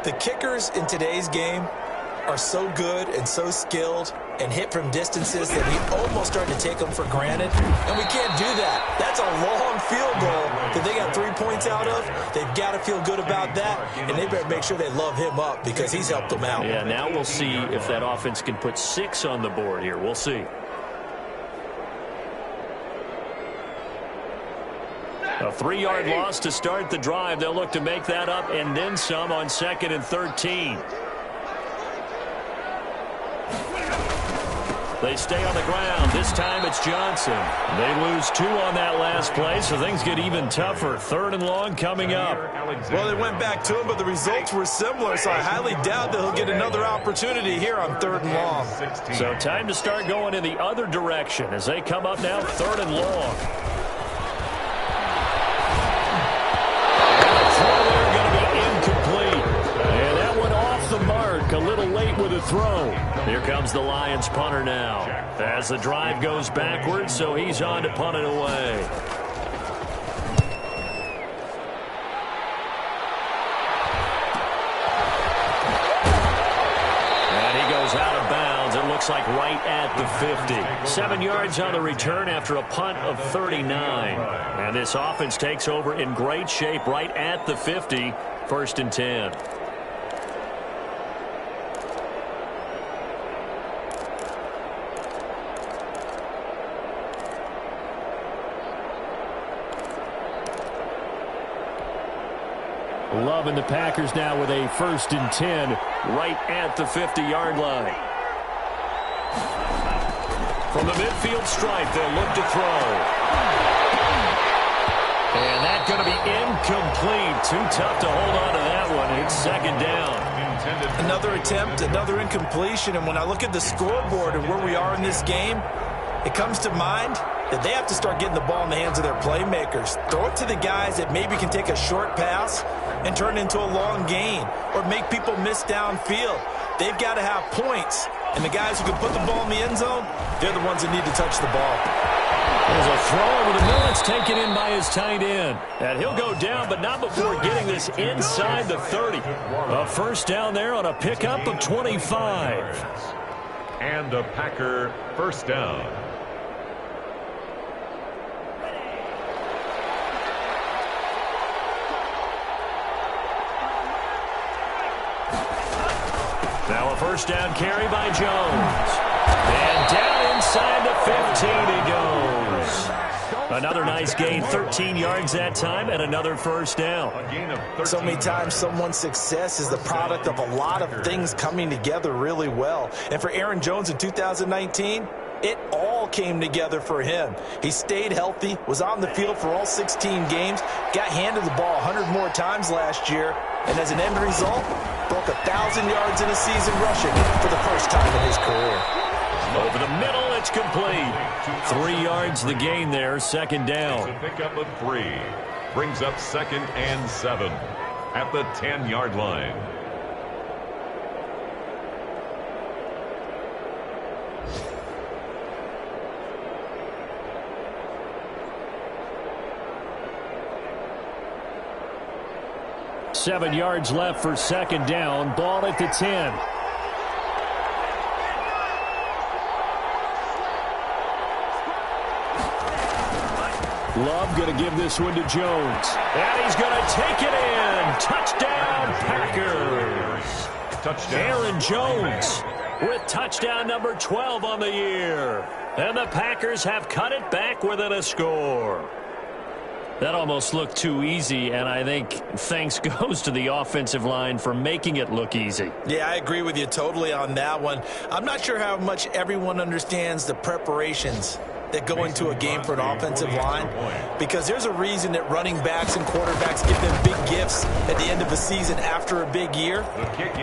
Speaker 4: The kickers in today's game are so good and so skilled and hit from distances that we almost start to take them for granted, and we can't do that. That's a long field goal that they got 3 points out of. They've got to feel good about that, and they better make sure they love him up because he's helped them out.
Speaker 3: Yeah, now we'll see if that offense can put 6 on the board here. We'll see. A 3-yard loss to start the drive. They'll look to make that up and then some on 2nd and 13. They stay on the ground. This time it's Johnson. They lose 2 on that last play, so things get even tougher. 3rd and long coming up.
Speaker 4: Well, they went back to him, but the results were similar, so I highly doubt that he'll get another opportunity here on 3rd and long.
Speaker 3: So time to start going in the other direction as they come up now 3rd and long. A little late with a throw. Here comes the Lions punter now as the drive goes backwards, so he's on to punt it away. And he goes out of bounds. It looks like right at the 50. 7 yards on the return after a punt of 39. And this offense takes over in great shape right at the 50. 1st and 10. Love and the Packers now with a 1st and 10 right at the 50-yard line. From the midfield stripe, they'll look to throw. And that's going to be incomplete. Too tough to hold on to that one. It's 2nd down.
Speaker 4: Another attempt, another incompletion. And when I look at the scoreboard and where we are in this game, it comes to mind that they have to start getting the ball in the hands of their playmakers. Throw it to the guys that maybe can take a short pass and turn it into a long gain or make people miss downfield. They've got to have points. And the guys who can put the ball in the end zone, they're the ones that need to touch the ball.
Speaker 3: There's a throw over the middle. It's taken in by his tight end. And he'll go down, but not before getting this inside the 30. A 1st down there on a pickup of 25.
Speaker 5: And a Packer 1st down.
Speaker 3: Now a 1st down carry by Jones. And down inside the 15 he goes. Another nice gain, 13 yards that time, and another 1st down.
Speaker 4: So many times someone's success is the product of a lot of things coming together really well. And for Aaron Jones in 2019, it all came together for him. He stayed healthy, was on the field for all 16 games, got handed the ball 100 more times last year, and as an end result, broke 1,000 yards in a season rushing for the first time in his career.
Speaker 3: Over the middle, it's complete. 3 yards the gain there, 2nd down.
Speaker 5: A pickup of 3. Brings up 2nd and 7 at the 10-yard line.
Speaker 3: Seven yards left for 2nd down. Ball at the 10. Love going to give this one to Jones. And he's going to take it in. Touchdown, Packers. Touchdown. Aaron Jones with touchdown number 12 on the year. And the Packers have cut it back within a score. That almost looked too easy, and I think thanks goes to the offensive line for making it look easy.
Speaker 4: Yeah, I agree with you totally on that one. I'm not sure how much everyone understands the preparations that go into a game for an offensive line, because there's a reason that running backs and quarterbacks give them big gifts at the end of a season after a big year.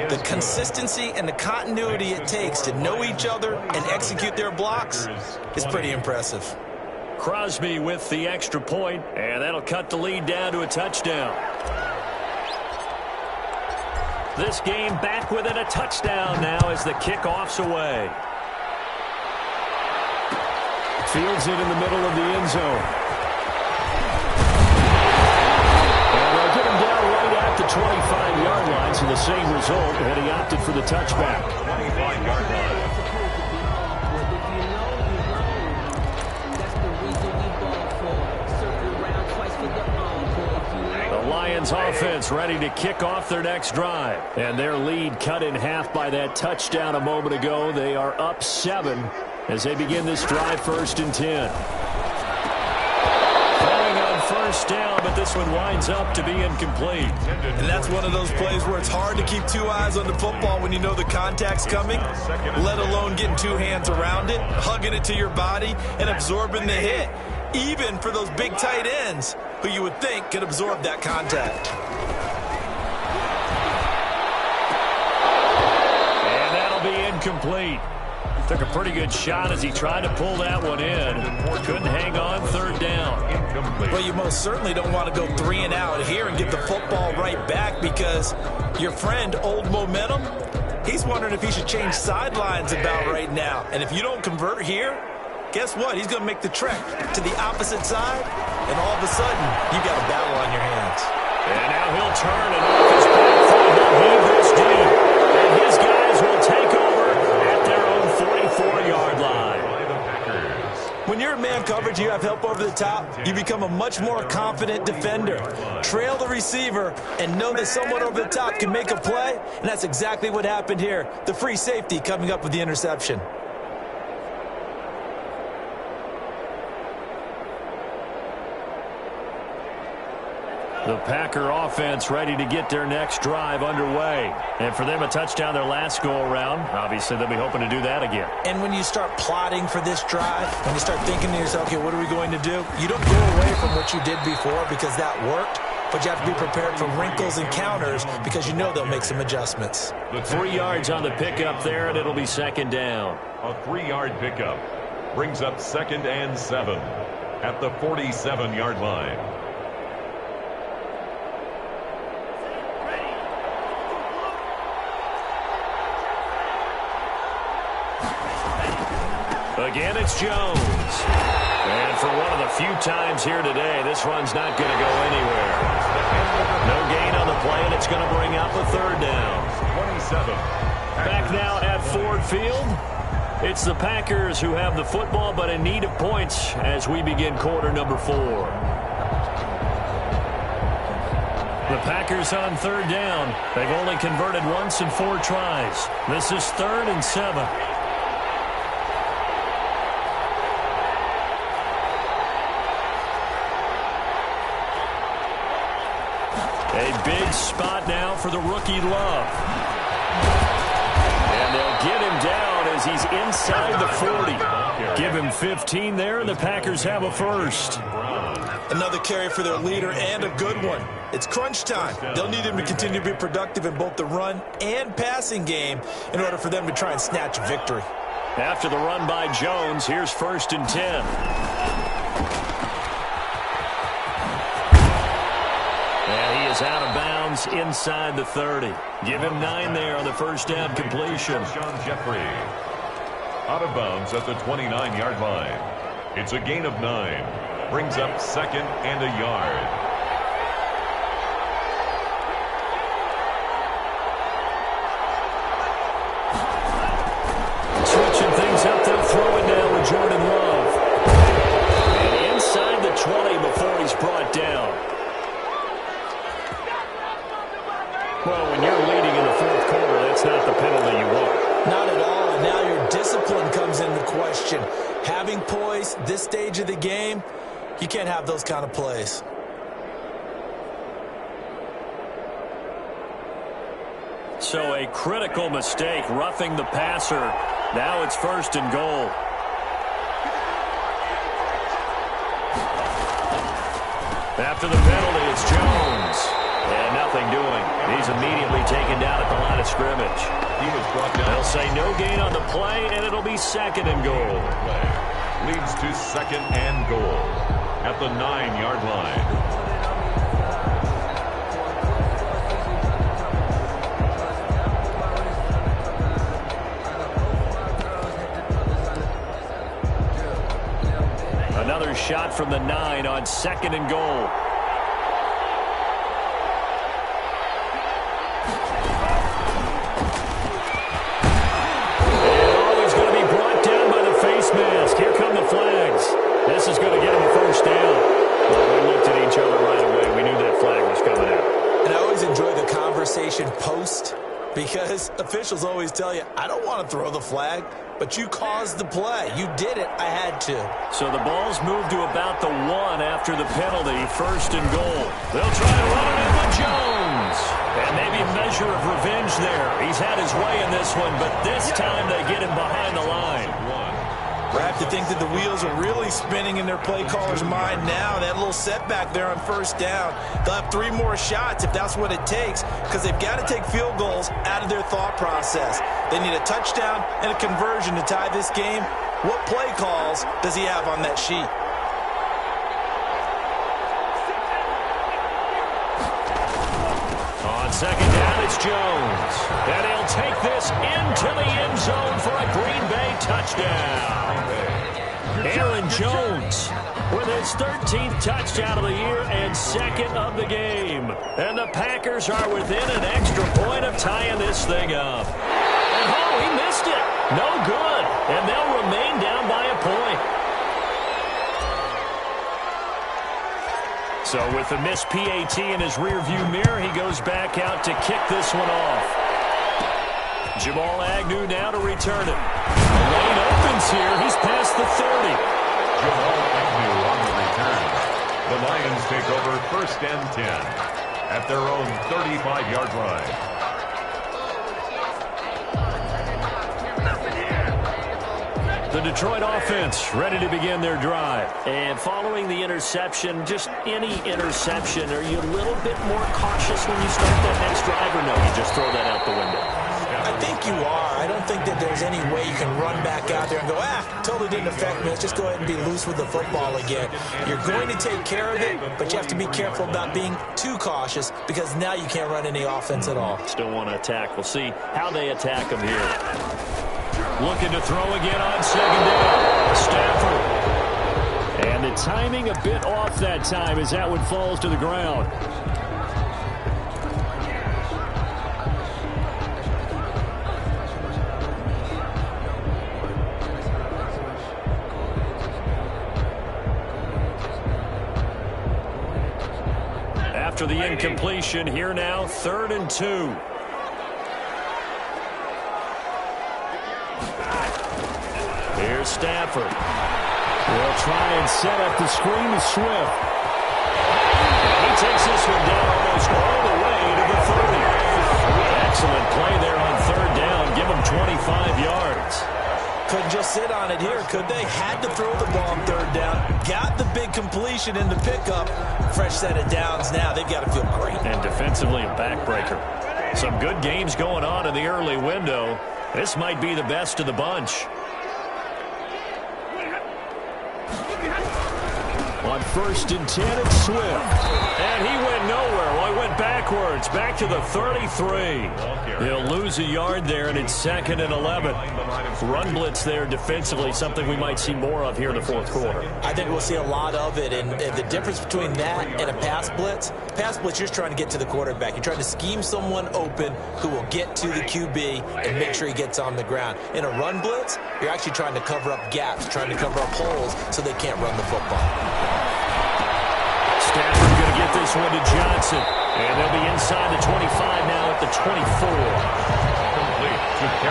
Speaker 4: The consistency and the continuity it takes to know each other and execute their blocks is pretty impressive.
Speaker 3: Crosby with the extra point, and that'll cut the lead down to a touchdown. This game back within a touchdown now as the kickoff's away. Fields it in the middle of the end zone. And they'll get him down right at the 25-yard line, chance of the same result, and he opted for the touchback.
Speaker 5: 25-yard line.
Speaker 3: The Lions offense ready to kick off their next drive. And their lead cut in half by that touchdown a moment ago. They are up 7 as they begin this drive, 1st and 10. Going on 1st down, but this one winds up to be incomplete.
Speaker 4: And that's one of those plays where it's hard to keep 2 eyes on the football when you know the contact's coming, let alone getting 2 hands around it, hugging it to your body, and absorbing the hit. Even for those big tight ends who you would think could absorb that contact.
Speaker 3: And that'll be incomplete. Took a pretty good shot as he tried to pull that one in. Couldn't hang on, 3rd down.
Speaker 4: Well, you most certainly don't want to go 3 and out here and get the football right back, because your friend, Old Momentum, he's wondering if he should change sidelines about right now. And if you don't convert here, guess what? He's going to make the trek to the opposite side, and all of a sudden, you got a battle on your hands.
Speaker 3: And now he'll turn and off his back foot. He'll heave this deep. And his guys will take over at their own 44-yard line.
Speaker 4: When you're in man coverage, you have help over the top, you become a much more confident defender. Trail the receiver and know that someone over the top can make a play, and that's exactly what happened here. The free safety coming up with the interception.
Speaker 3: The Packer offense ready to get their next drive underway. And for them, a touchdown their last go-around. Obviously, they'll be hoping to do that again.
Speaker 4: And when you start plotting for this drive, when you start thinking to yourself, okay, what are we going to do? You don't go away from what you did before because that worked, but you have to be prepared for wrinkles and counters because you know they'll make some adjustments.
Speaker 3: 3 yards on the pickup there, and it'll be 2nd down.
Speaker 5: A 3-yard pickup brings up 2nd and 7 at the 47-yard line.
Speaker 3: Again, it's Jones. And for one of the few times here today, this run's not going to go anywhere. No gain on the play, and it's going to bring up a 3rd down.
Speaker 5: 27.
Speaker 3: Back now at Ford Field. It's the Packers who have the football, but in need of points as we begin quarter number 4. The Packers on 3rd down. They've only converted once in 4 tries. This is 3rd and 7. A big spot now for the rookie Love. And they'll get him down as he's inside the 40. Give him 15 there, and the Packers have a first.
Speaker 4: Another carry for their leader, and a good one. It's crunch time. They'll need him to continue to be productive in both the run and passing game in order for them to try and snatch a victory.
Speaker 3: After the run by Jones, here's 1st and 10. Out of bounds inside the 30. Give him 9 there on the 1st down completion.
Speaker 5: Sean Jeffrey out of bounds at the 29-yard line. It's a gain of 9. Brings up 2nd and a yard.
Speaker 3: Switching things up, they'll throw it now with Jordan Love. And inside the 20 before he's brought down. Well, when you're leading in the 4th quarter, that's not the penalty you want.
Speaker 4: Not at all, and now your discipline comes into question. Having poise this stage of the game, you can't have those kind of plays.
Speaker 3: So a critical mistake, roughing the passer. Now it's 1st and goal. After the penalty, it's Jones. And nothing doing. He's immediately taken down at the line of scrimmage.
Speaker 5: He was brought down.
Speaker 3: They'll say no gain on the play, and it'll be 2nd and goal.
Speaker 5: Leads to 2nd and goal at the 9-yard line.
Speaker 3: Another shot from the 9 on 2nd and goal.
Speaker 4: because officials always tell you, I don't want to throw the flag, but you caused the play. You did it. I had to.
Speaker 3: So the ball's moved to about the 1 after the penalty, 1st and goal. They'll try to run it in with Jones. And maybe a measure of revenge there. He's had his way in this one, but this time they get him behind the line.
Speaker 4: I have to think that the wheels are really spinning in their play caller's mind now. That little setback there on 1st down. They'll have 3 more shots if that's what it takes, because they've got to take field goals out of their thought process. They need a touchdown and a conversion to tie this game. What play calls does he have on that sheet?
Speaker 3: On 2nd down, it's Jones. And he'll take this into the end zone for a Green Bay touchdown. Aaron Jones with his 13th touchdown of the year and 2nd of the game. And the Packers are within an extra point of tying this thing up. And oh, he missed it. No good. And they'll remain down by a point. So with the missed PAT in his rearview mirror, he goes back out to kick this one off. Jamal Agnew now to return it. The lane opens here. He's past the 30.
Speaker 5: Jamal Agnew on the return. The Lions take over 1st and 10 at their own 35-yard line.
Speaker 3: The Detroit offense ready to begin their drive. And following the interception, just any interception, are you a little bit more cautious when you start that next drive, or no, you just throw that out the window?
Speaker 4: I think you are. I don't think that there's any way you can run back out there and go, totally didn't affect me. Let's just go ahead and be loose with the football again. You're going to take care of it, but you have to be careful about being too cautious, because now you can't run any offense at all.
Speaker 3: Still want to attack. We'll see how they attack him here. Looking to throw again on 2nd down. Stafford. And the timing a bit off that time as that one falls to the ground. After the incompletion, here now, 3rd and 2. Here's Stafford. They'll try and set up the screen to Swift. And he takes this one down almost all the way to the 30. Excellent play there on 3rd down. Give him 25 yards.
Speaker 4: Couldn't just sit on it here, could they? Had to throw the ball on 3rd down. Got the big completion in the pickup. Fresh set of downs now. They've got to feel great.
Speaker 3: And defensively a backbreaker. Some good games going on in the early window. This might be the best of the bunch. On 1st and 10, it's Swift. And he went nowhere. Well, he went backwards, back to the 33. He'll lose a yard there, and it's 2nd and 11. Run blitz there defensively, something we might see more of here in the 4th quarter.
Speaker 4: I think we'll see a lot of it, and the difference between that and a pass blitz, you're just trying to get to the quarterback. You're trying to scheme someone open who will get to the QB and make sure he gets on the ground. In a run blitz, you're actually trying to cover up gaps, trying to cover up holes so they can't run the football.
Speaker 3: Stafford going to get this one to Johnson. And they'll be inside the 25 now at the 24.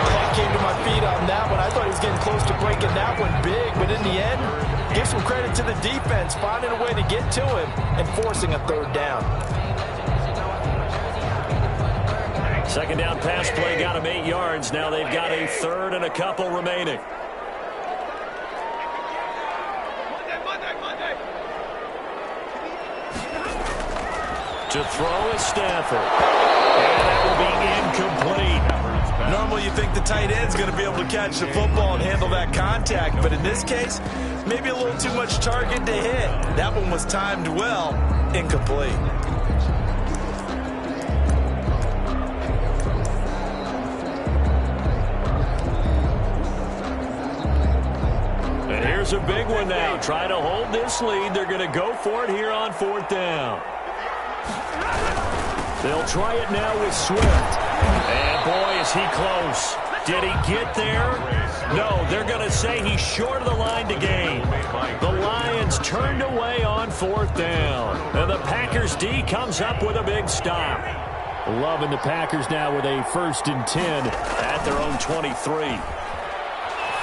Speaker 4: I came to my feet on that one. I thought he was getting close to breaking that one big, but in the end, give some credit to the defense, finding a way to get to him and forcing a 3rd down.
Speaker 3: 2nd down pass play got him 8 yards. Now they've got a 3rd and a couple remaining. To throw is Stafford. And that will be incomplete.
Speaker 4: Normally you think the tight end's going to be able to catch the football and handle that contact, but in this case, maybe a little too much target to hit. That one was timed well, incomplete.
Speaker 3: And here's a big one now. Try to hold this lead. They're going to go for it here on 4th down. They'll try it now with Swift. And boy, is he close. Did he get there? No, they're going to say he's short of the line to gain. The Lions turned away on 4th down. And the Packers D comes up with a big stop. Loving the Packers now with a 1st and 10 at their own 23.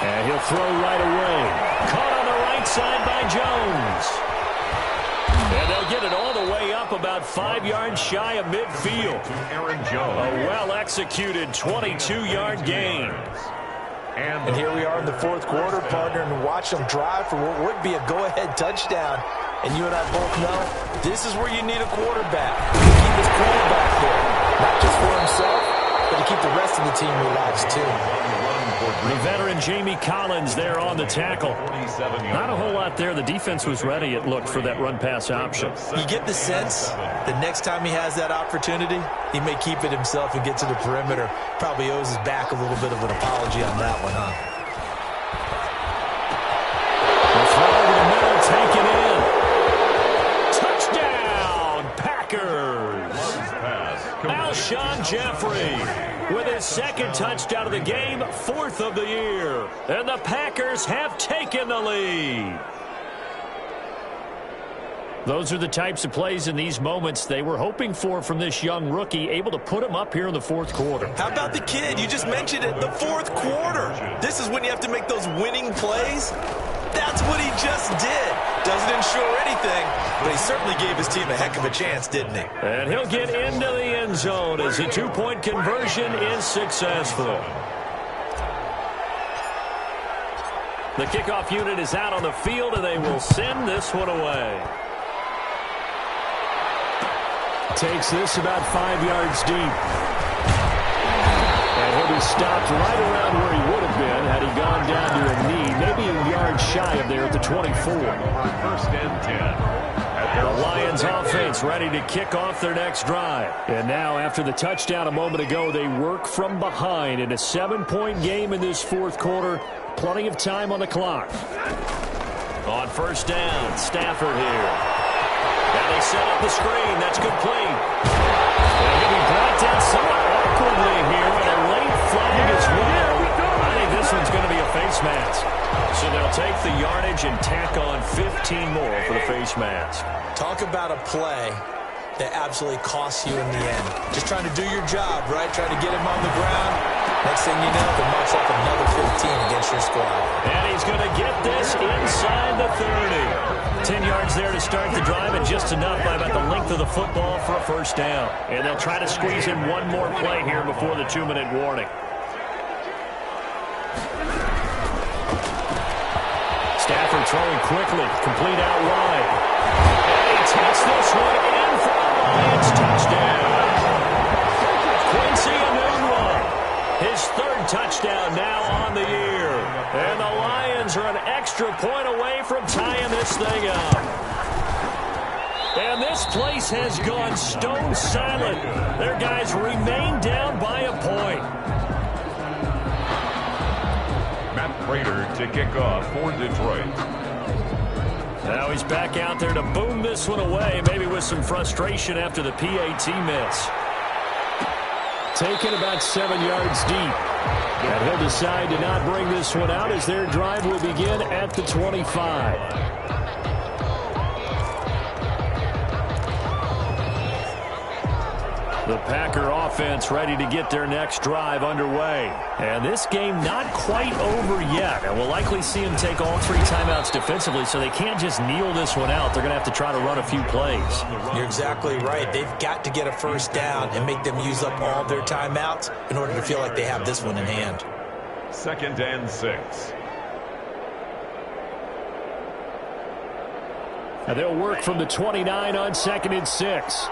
Speaker 3: And he'll throw right away. Caught on the right side by Jones. And they'll get it all the way up about 5 yards shy of midfield.
Speaker 5: Aaron Jones.
Speaker 3: A well-executed 22-yard gain.
Speaker 4: And here we are in the 4th quarter, partner, and watch them drive for what would be a go-ahead touchdown. And you and I both know this is where you need a quarterback to keep his quarterback there, not just for himself, but to keep the rest of the team relaxed too.
Speaker 3: The veteran Jamie Collins there on the tackle. Not a whole lot there. The defense was ready, it looked, for that run-pass option.
Speaker 4: You get the sense the next time he has that opportunity, he may keep it himself and get to the perimeter. Probably owes his back a little bit of an apology on that one, huh?
Speaker 3: The throw over the middle, taken in. Touchdown, Packers! Alshon Jeffrey with his 2nd touchdown of the game, 4th of the year. And the Packers have taken the lead. Those are the types of plays in these moments they were hoping for from this young rookie, able to put him up here in the 4th quarter.
Speaker 4: How about the kid? You just mentioned it, the 4th quarter. This is when you have to make those winning plays. That's what he just did. Doesn't ensure anything, but he certainly gave his team a heck of a chance, didn't he?
Speaker 3: And he'll get into the end zone as the 2-point conversion is successful. The kickoff unit is out on the field, and they will send this one away. Takes this about 5 yards deep. And he'll be stopped right around where he would have been had he gone down to a knee, maybe a yard shy of there at the 24.
Speaker 5: 1st and 10.
Speaker 3: The Lions offense ready to kick off their next drive. And now, after the touchdown a moment ago, they work from behind in a 7-point game in this 4th quarter. Plenty of time on the clock. On 1st down, Stafford here. Now they set up the screen. That's complete. And he'll be brought down somewhat awkwardly here with a late flag as well. I think this one's going to be a face mask. So they'll take the yardage and tack on 15 more for the face mask.
Speaker 4: Talk about a play that absolutely costs you in the end. Just trying to do your job, right? Trying to get him on the ground. Next thing you know, they march up another 15 against your squad.
Speaker 3: And he's going to get this inside the 30. 10 yards there to start the drive, and just enough by about the length of the football for a 1st down. And they'll try to squeeze in one more play here before the 2-minute warning. Stafford throwing quickly, complete out wide. And he takes this one in for the Lions touchdown. Quincy Enunwa, his 3rd touchdown now on the year. And the Lions are an extra point away from tying this thing up. And this place has gone stone silent. Their guys remain down by a point.
Speaker 5: Matt Prater to kick off for Detroit.
Speaker 3: Now he's back out there to boom this one away, maybe with some frustration after the PAT miss. Taken about 7 yards deep. And he'll decide to not bring this one out as their drive will begin at the 25. The Packer offense ready to get their next drive underway. And this game not quite over yet. And we'll likely see them take all 3 timeouts defensively, so they can't just kneel this one out. They're going to have to try to run a few plays.
Speaker 4: You're exactly right. They've got to get a 1st down and make them use up all their timeouts in order to feel like they have this one in hand.
Speaker 5: 2nd and 6.
Speaker 3: And they'll work from the 29 on 2nd and 6.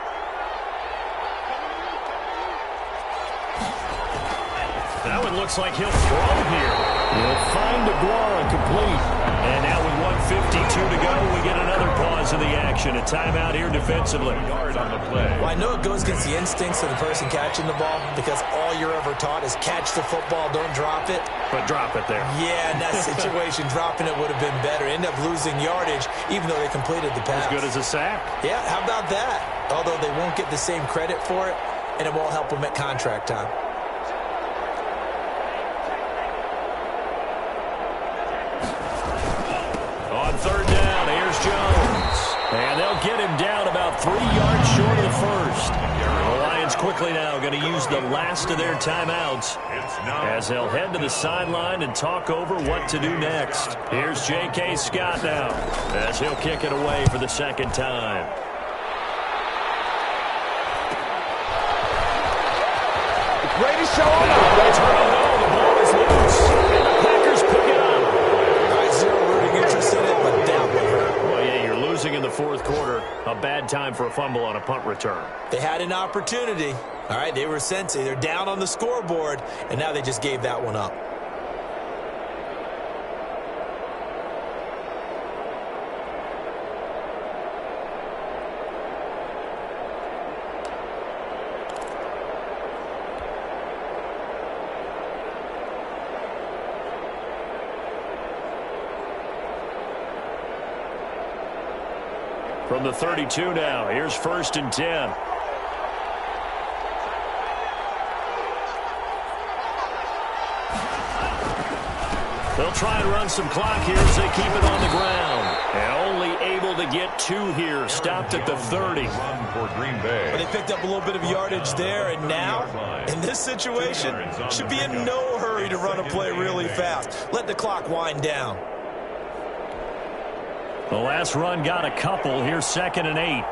Speaker 3: That one looks like he'll throw here. He'll find DeGuara complete. And now with 1:52 to go, we get another pause in the action. A timeout here defensively.
Speaker 5: Yard on the play.
Speaker 4: Well, I know it goes against the instincts of the person catching the ball because all you're ever taught is catch the football, don't drop it.
Speaker 3: But drop it there.
Speaker 4: Yeah, in that situation, dropping it would have been better. End up losing yardage, even though they completed the pass.
Speaker 3: As good as a sack.
Speaker 4: Yeah, how about that? Although they won't get the same credit for it, and it won't help them at contract time.
Speaker 3: On 3rd down, here's Jones. And they'll get him down about 3 yards short of the 1st. The Lions quickly now going to use the last of their timeouts as they'll head to the sideline and talk over what to do next. Here's J.K. Scott now as he'll kick it away for the second time.
Speaker 6: Ready to show them.
Speaker 3: It's running low. The ball is loose. And the Packers pick it up.
Speaker 4: I have zero rooting interest in it, but that would hurt.
Speaker 3: Well, yeah, you're losing in the fourth quarter. A bad time for a fumble on a punt return.
Speaker 4: They had an opportunity. All right, they were sent to. They're down on the scoreboard, and now they just gave that one up.
Speaker 3: From the 32 now, here's 1st and 10. They'll try and run some clock here as they keep it on the ground. And only able to get 2 here, stopped at the 30.
Speaker 5: Run for Green Bay.
Speaker 4: But they picked up a little bit of yardage there, and now, in this situation, should be in no hurry to run a play really fast. Let the clock wind down.
Speaker 3: The last run got a couple. Here's 2nd and 8.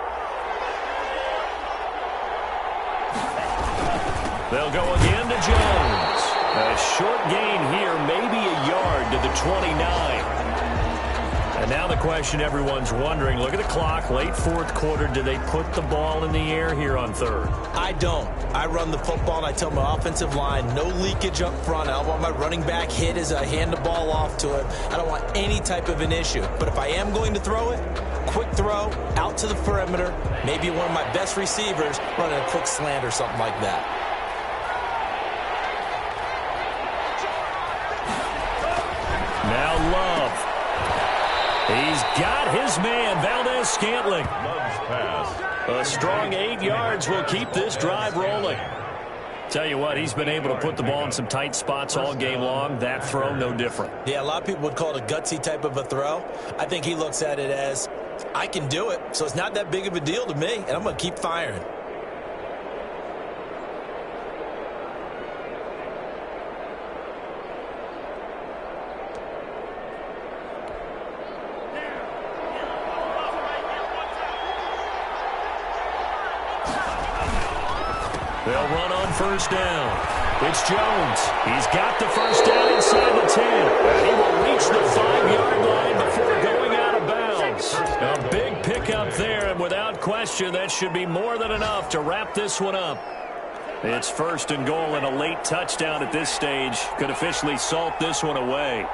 Speaker 3: They'll go again to Jones. A short gain here, maybe a yard to the 29. And now the question everyone's wondering, look at the clock, late fourth quarter, do they put the ball in the air here on 3rd?
Speaker 4: I don't. I run the football, and I tell my offensive line, no leakage up front. I don't want my running back hit as I hand the ball off to him. I don't want any type of an issue. But if I am going to throw it, quick throw, out to the perimeter, maybe one of my best receivers running a quick slant or something like that.
Speaker 3: Now Love. He's got his man, Valdez-Scantling.
Speaker 5: Love's pass.
Speaker 3: A strong 8 yards will keep this drive rolling. Tell you what, he's been able to put the ball in some tight spots all game long. That throw, no different.
Speaker 4: Yeah, a lot of people would call it a gutsy type of a throw. I think he looks at it as, I can do it, so it's not that big of a deal to me, and I'm going to keep firing.
Speaker 3: They'll run on 1st down. It's Jones. He's got the 1st down inside the 10. And he will reach the 5-yard line before going out of bounds. A big pickup there, and without question, that should be more than enough to wrap this one up. It's 1st and goal, and a late touchdown at this stage could officially salt this one away.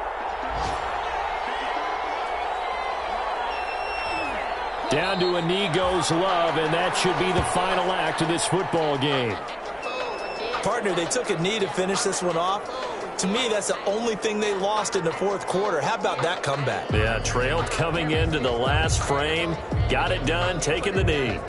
Speaker 3: Down to a knee goes Love, and that should be the final act of this football game.
Speaker 4: Partner, they took a knee to finish this one off. To me, that's the only thing they lost in the fourth quarter. How about that comeback?
Speaker 3: Yeah, trailed coming into the last frame. Got it done, taking the knee.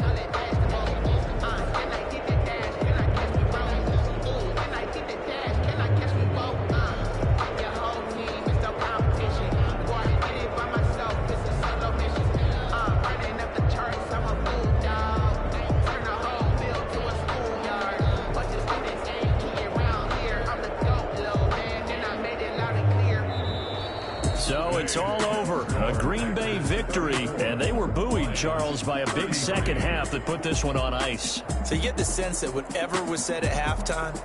Speaker 3: So it's all over. A Green Bay victory, and they were buoyed, Charles, by a big second half that put this one on ice.
Speaker 4: So you get the sense that whatever was said at halftime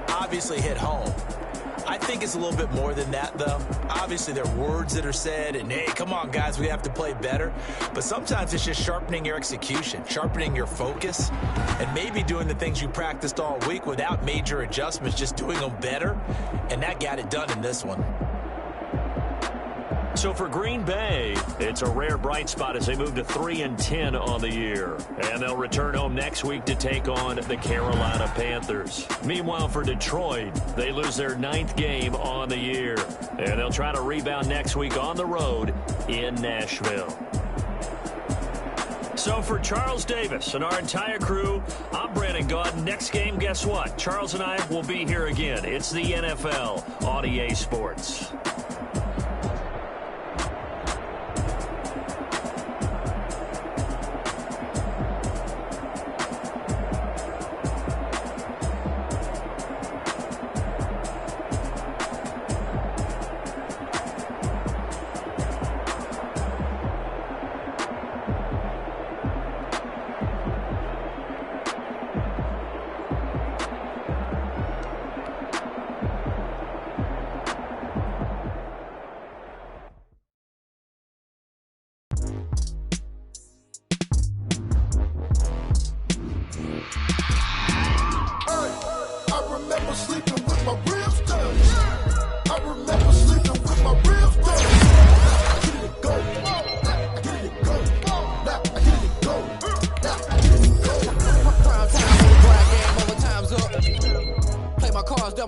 Speaker 4: obviously hit home. I think it's a little bit more than that, though. Obviously, there are words that are said, and, hey, come on, guys, we have to play better. But sometimes it's just sharpening your execution, sharpening your focus, and maybe doing the things you practiced all week without major adjustments, just doing them better. And that got it done in this one.
Speaker 3: So for Green Bay, it's a rare bright spot as they move to 3-10 on the year. And they'll return home next week to take on the Carolina Panthers. Meanwhile, for Detroit, they lose their 9th game on the year. And they'll try to rebound next week on the road in Nashville. So for Charles Davis and our entire crew, I'm Brandon Gaudin. Next game, guess what? Charles and I will be here again. It's the NFL on EA Sports.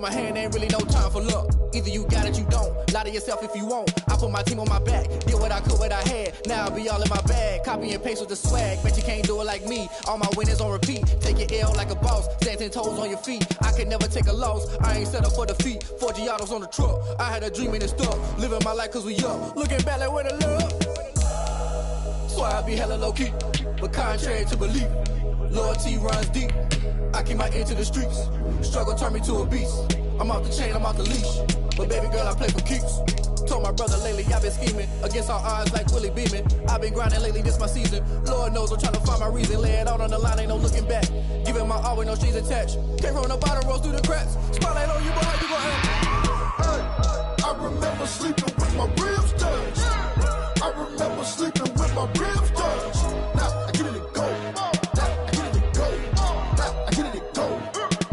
Speaker 7: my hand, ain't really no time for luck. Either you got it, you don't. Lie to yourself if you won't. I put my team on my back, did what I could, what I had. Now I'll be all in my bag. Copy and paste with the swag. Bet you can't do it like me. All my winners on repeat. Take your L like a boss. Stand 10 toes on your feet. I can never take a loss. I ain't set up for defeat. 4 Giottos on the truck. I had a dream and it stuck. Living my life cause we up. Looking back like where the love. So I be hella low key. But contrary to belief, loyalty runs deep. I keep my ear to the streets. Struggle turned me to a beast. I'm off the chain, I'm off the leash. But baby girl, I play for keeps. Told my brother lately, I've been scheming. Against all odds like Willie Beeman. I've been grinding lately, this my season. Lord knows I'm trying to find my reason. Lay it out on the line, ain't no looking back. Giving my all with no strings attached. Came from the bottom, rose through the cracks. Spotlight on you, boy, how you gon' act?
Speaker 8: Hey, I remember sleeping with my ribs touched. I remember sleeping with my ribs touched. Now I get it to go. Now I get it to go. Now I get it to go.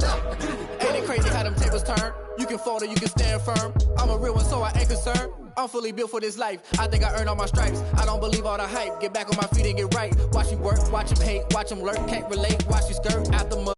Speaker 8: Now I get it to go.
Speaker 7: Ain't it crazy how them tables turn? You can fold or you can stand firm. I'm a real one, so I ain't concerned. I'm fully built for this life. I think I earned all my stripes. I don't believe all the hype. Get back on my feet and get right. Watch you work, watch him hate, watch him lurk. Can't relate, watch you skirt out the mud.